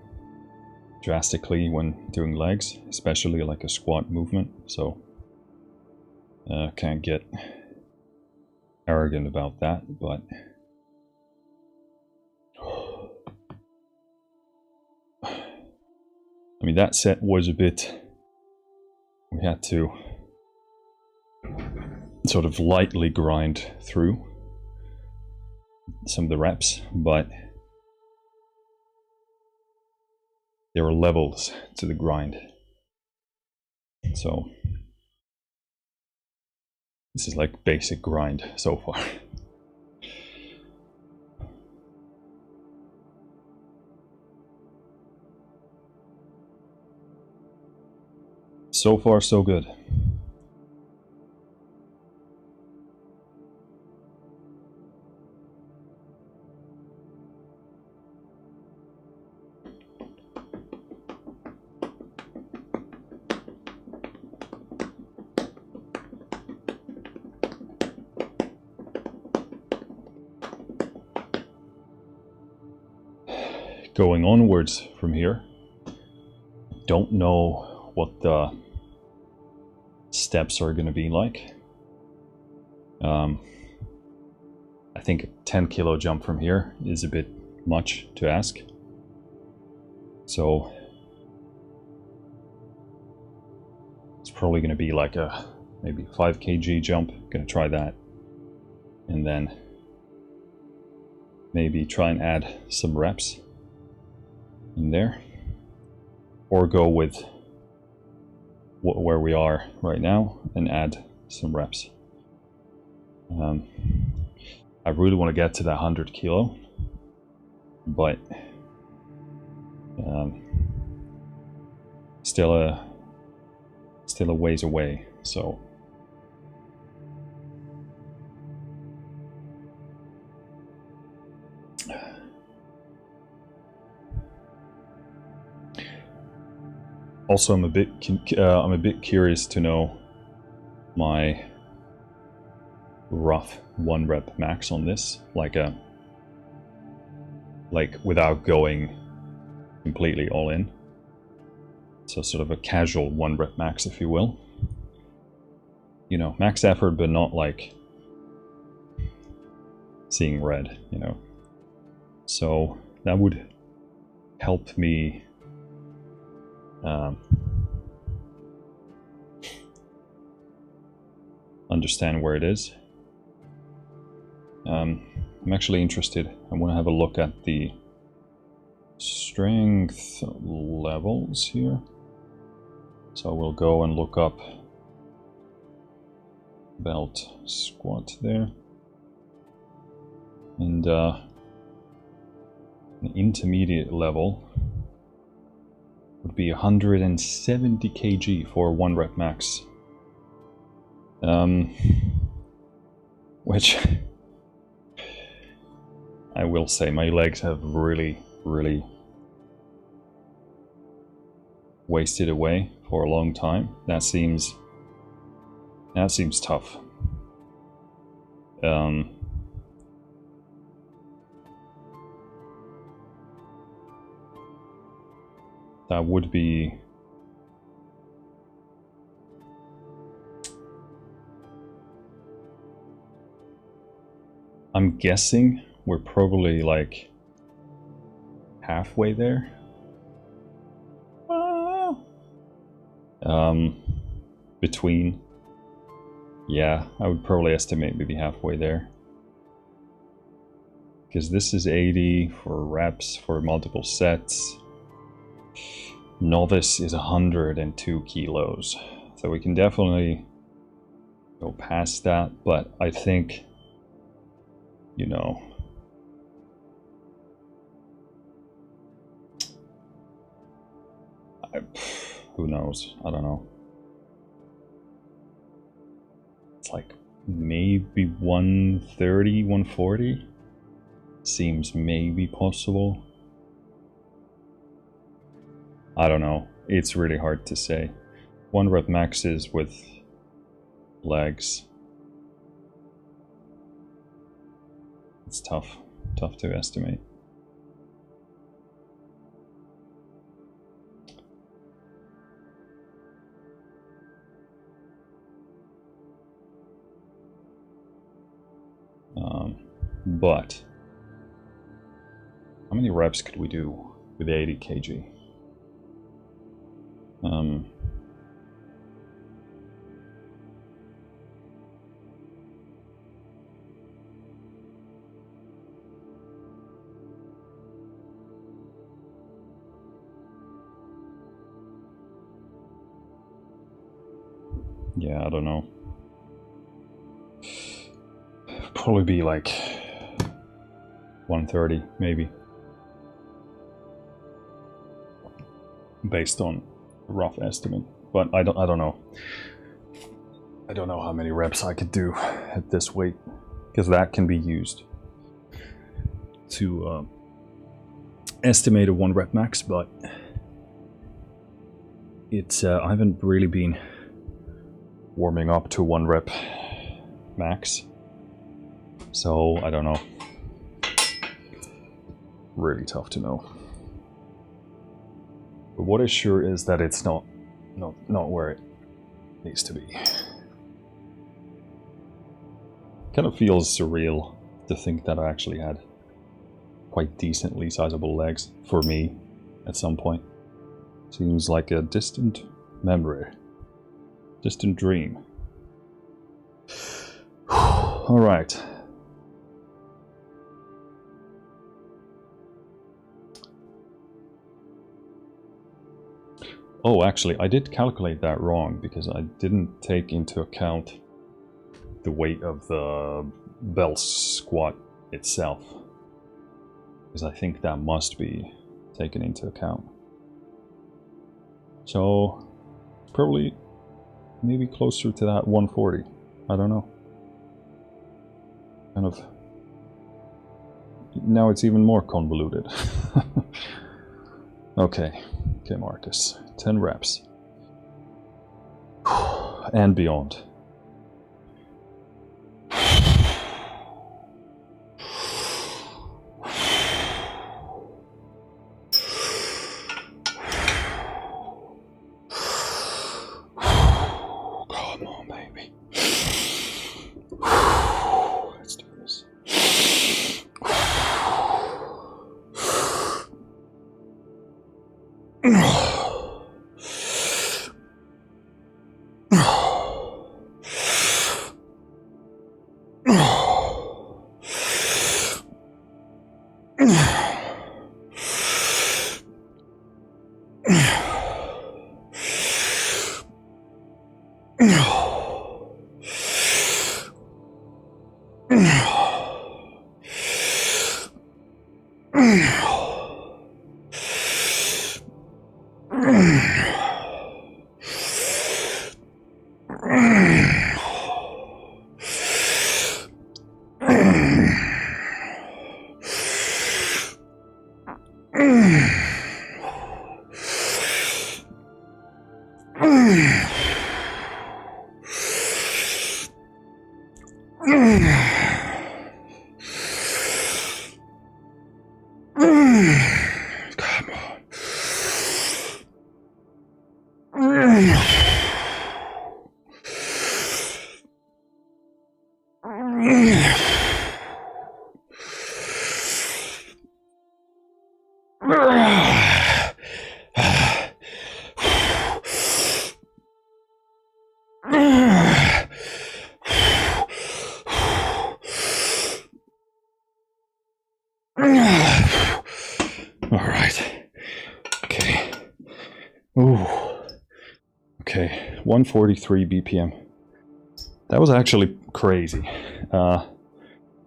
drastically when doing legs, especially like a squat movement, so can't get arrogant about that, but I mean, that set was a bit, we had to sort of lightly grind through some of the reps, but there are levels to the grind. So This is like basic grind so far. So far, so good. Going onwards from here, don't know what the steps are going to be like. I think a 10 kilo jump from here is a bit much to ask. So it's probably going to be like a maybe 5 kg jump. Going to try that. And then maybe try and add some reps in there, or go with where we are right now and add some reps. I really want to get to that 100 kilo, but still a ways away, so also, I'm a bit curious to know my rough 1 rep max on this, like without going completely all in. So sort of a casual 1 rep max, if you will. You know, max effort, but not like seeing red, you know. So that would help me understand where it is. I'm actually interested. I want to have a look at the strength levels here. So we'll go and look up belt squat there. And an intermediate level would be 170 kg for 1 rep max. Which I will say my legs have really wasted away for a long time. That seems tough. That would be I'm guessing we're probably like halfway there. Between, yeah, I would probably estimate maybe halfway there. Because this is 80 for reps for multiple sets. Novice is 102 kilos. So we can definitely go past that, but I think, you know, who knows? I don't know. It's like maybe 130, 140 seems maybe possible. I don't know. It's really hard to say. 1 rep maxes with legs. It's tough to estimate. But how many reps could we do with 80 kg? Yeah, I don't know. probably be like 130, maybe. Based on a rough estimate. But I don't know. I don't know how many reps I could do at this weight, because that can be used to estimate a 1 rep max, but it's I haven't really been warming up to 1 rep max, so I don't know. Really tough to know. But what is sure is that it's not where it needs to be. Kind of feels surreal to think that I actually had quite decently sizable legs for me at some point. Seems like a distant memory, distant dream. All right. Oh, actually, I did calculate that wrong because I didn't take into account the weight of the bell squat itself, because I think that must be taken into account. So probably maybe closer to that 140. I don't know. Kind of. Now it's even more convoluted. Okay, Marcus. 10 reps. And beyond. Come on, baby. Let's do this. Alright. Okay. Ooh. Okay. 143 BPM. That was actually crazy. I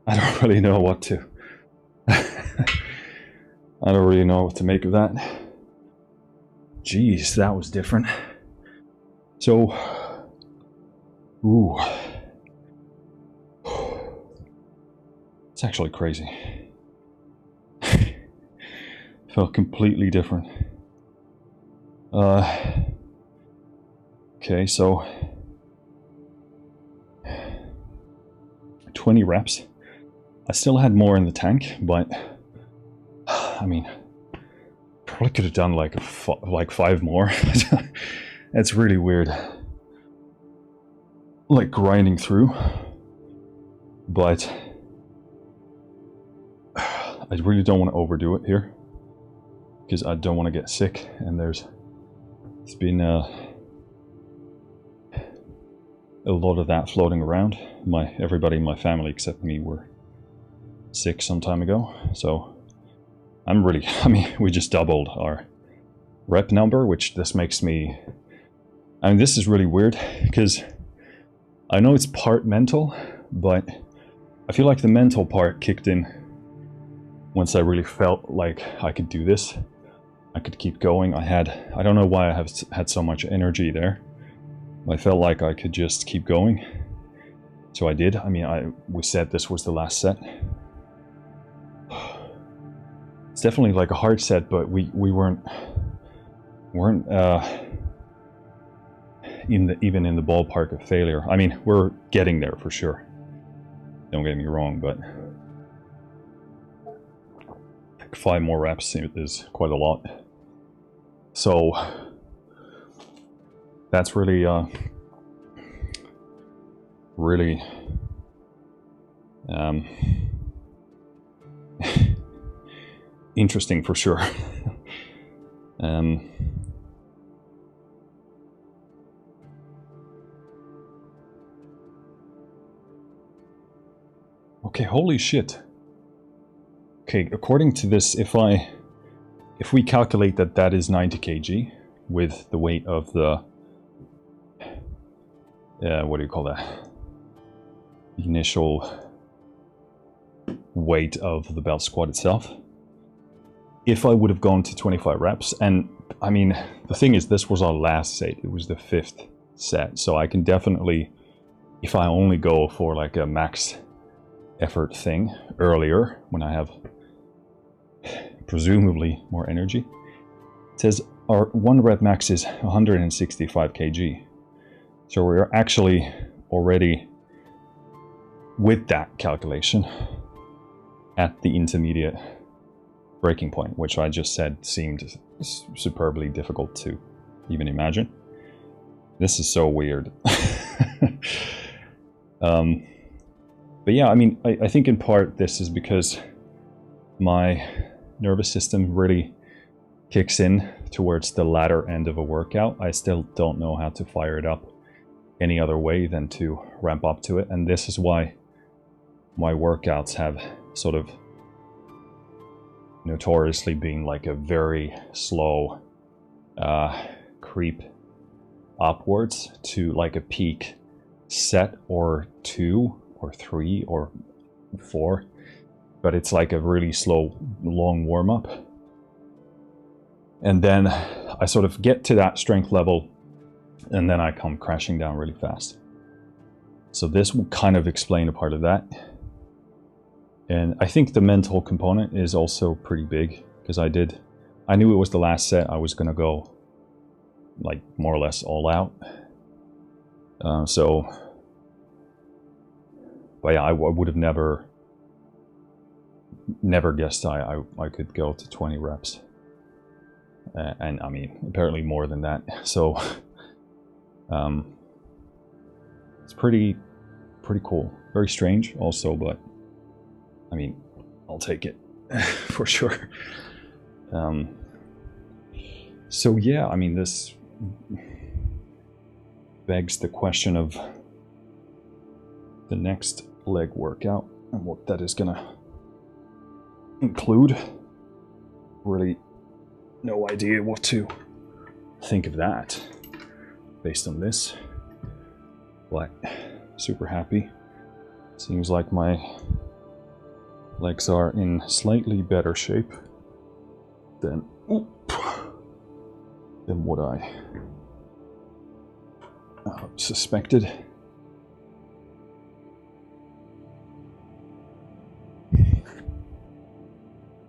don't really know what to... I don't really know what to make of that. Jeez, that was different. So... Ooh. It's actually crazy. Felt completely different. Okay, so 20 reps. I still had more in the tank, but I mean, probably could have done like 5 more. It's really weird, like grinding through, but I really don't want to overdo it here, because I don't want to get sick, and it's been a lot of that floating around. Everybody in my family except me were sick some time ago, so I mean, we just doubled our rep number, which this makes me, I mean, this is really weird, because I know it's part mental, but I feel like the mental part kicked in once I really felt like I could do this. I could keep going. I don't know why I have had so much energy there. I felt like I could just keep going. So I did. I mean, we said this was the last set. It's definitely like a hard set, but we weren't even in the ballpark of failure. I mean, we're getting there for sure. Don't get me wrong, but 5 more reps is quite a lot. So that's really interesting for sure. Okay, holy shit. Okay, according to this, if we calculate that that is 90 kg with the weight of the what do you call that? The initial weight of the belt squat itself. If I would have gone to 25 reps, and I mean, the thing is, this was our last set. It was the 5th set, so I can definitely, if I only go for like a max effort thing earlier, when I have presumably more energy. It says our 1 rep max is 165 kg. So we're actually already, with that calculation, at the intermediate breaking point, which I just said seemed superbly difficult to even imagine. This is so weird. But yeah, I mean, I think in part this is because my nervous system really kicks in towards the latter end of a workout. I still don't know how to fire it up any other way than to ramp up to it. And this is why my workouts have sort of notoriously been like a very slow creep upwards to like a peak set or 2 or 3 or 4, but it's like a really slow, long warm-up. And then I sort of get to that strength level, and then I come crashing down really fast. So this will kind of explain a part of that. And I think the mental component is also pretty big, because I knew it was the last set. I was going to go like more or less all out. But yeah, I would have never guessed I could go to 20 reps. And I mean, apparently more than that. So it's pretty cool. Very strange also, but I mean, I'll take it for sure. So yeah, I mean, this begs the question of the next leg workout and what that is gonna include. Really no idea what to think of that based on this, but super happy. Seems like my legs are in slightly better shape than what I suspected.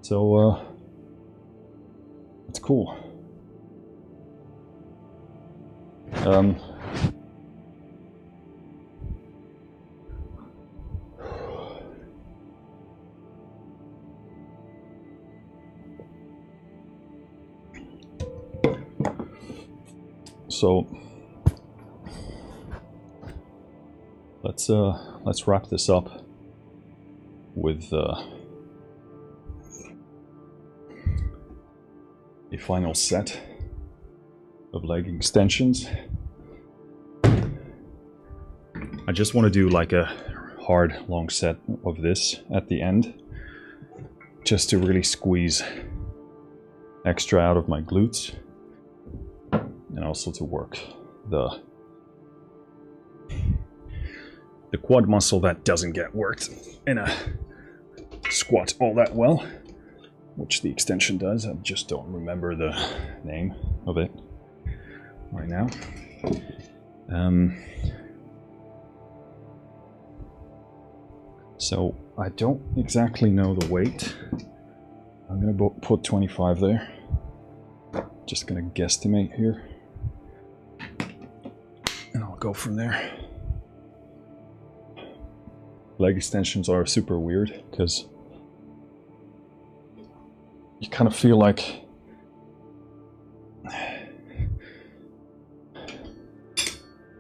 So it's cool. So let's wrap this up with a final set of leg extensions. I just want to do like a hard long set of this at the end, just to really squeeze extra out of my glutes, and also to work the the quad muscle that doesn't get worked in a squat all that well, which the extension does. I just don't remember the name of it right now. So I don't exactly know the weight. I'm gonna put 25 there. Just gonna guesstimate here. And I'll go from there. Leg extensions are super weird because you kind of feel like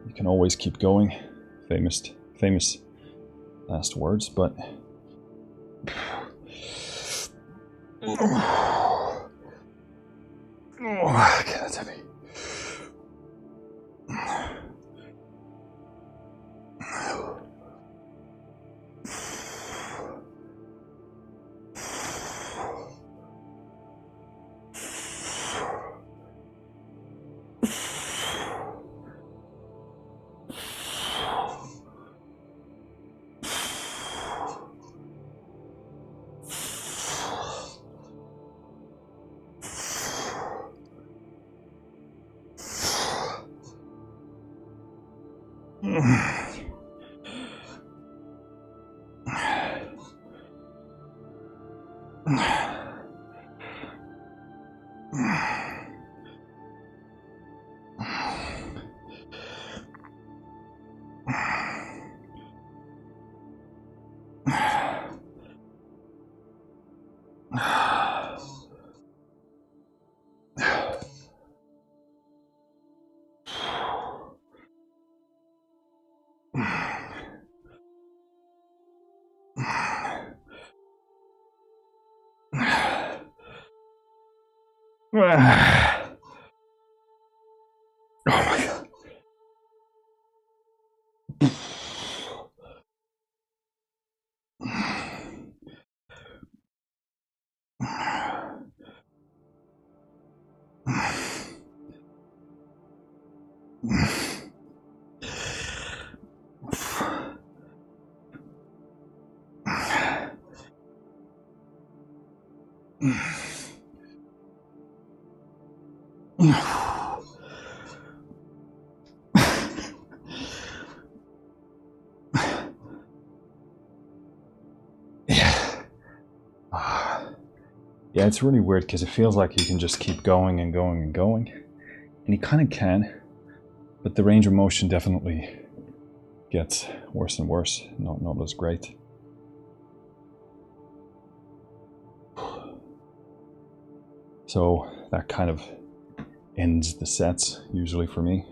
you can always keep going. Famous last words, but oh, God, that's heavy. Oh my God. Yeah, it's really weird because it feels like you can just keep going and going and going. And you kind of can, but the range of motion definitely gets worse and worse, not as great. So that kind of ends the sets, usually for me.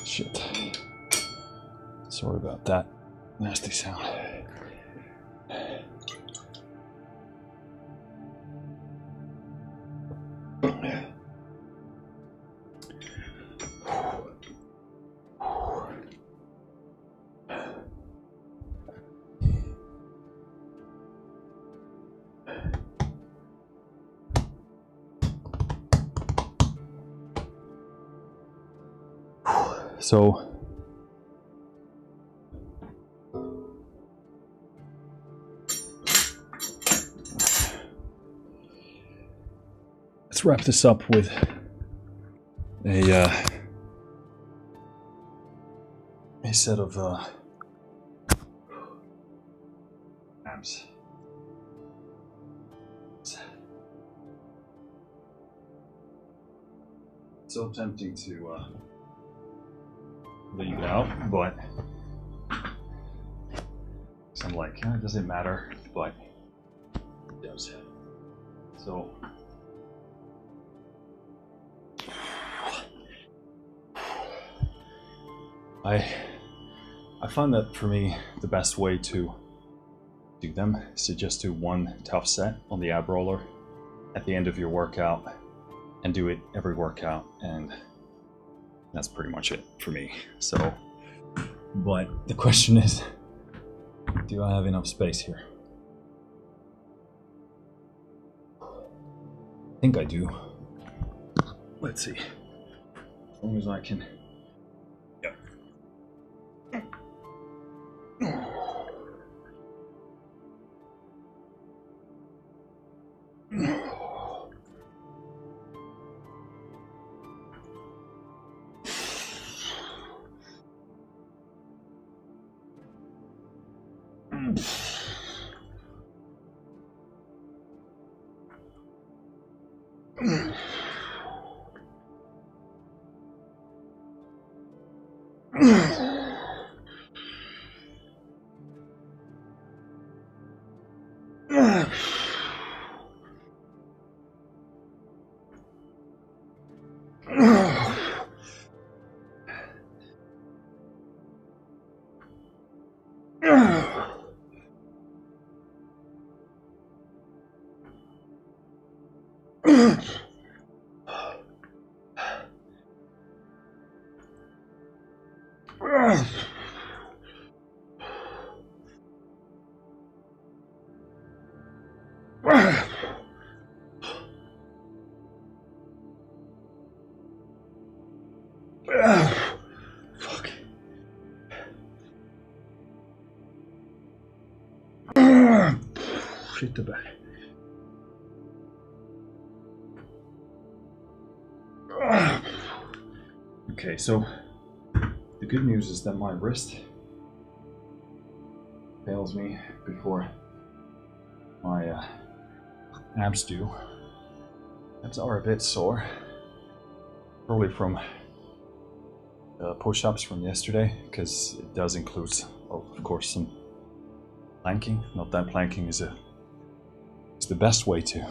Shit. Sorry about that nasty sound. So let's wrap this up with a set of abs. So tempting to leave it out, but I'm like, it doesn't matter, but it does. So I find that for me the best way to do them is to just do one tough set on the ab roller at the end of your workout and do it every workout, and that's pretty much it for me. So, but the question is, do I have enough space here? I think I do. Let's see. As long as I can. Yeah. Fuck. Shit the bed. Okay, so the good news is that my wrist fails me before my abs do. Abs are a bit sore, probably from push-ups from yesterday, because it does include, of course, some planking. Not that planking is the best way to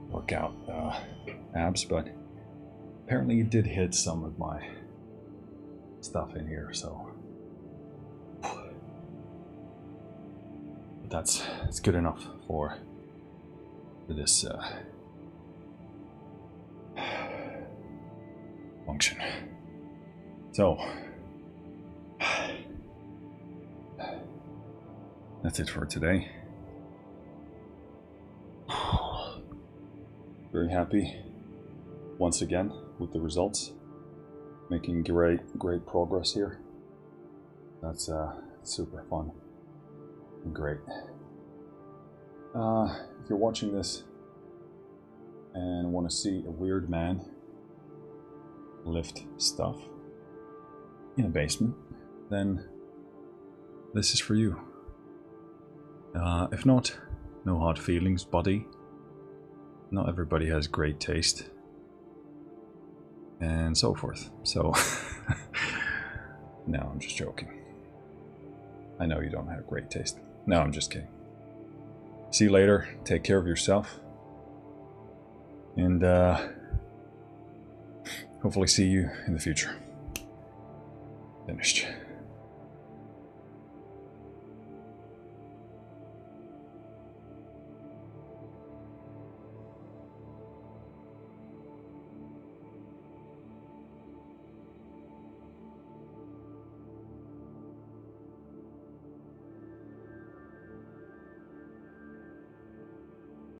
work out abs, but apparently it did hit some of my stuff in here, so but it's good enough for this function. So that's it for today. Very happy once again with the results. Making great progress here. That's super fun and great. If you're watching this and want to see a weird man lift stuff in a basement, then this is for you. If not, no hard feelings, buddy. Not everybody has great taste, and so forth. So, no, I'm just joking. I know you don't have great taste. No, I'm just kidding. See you later. Take care of yourself. And hopefully see you in the future. Finished.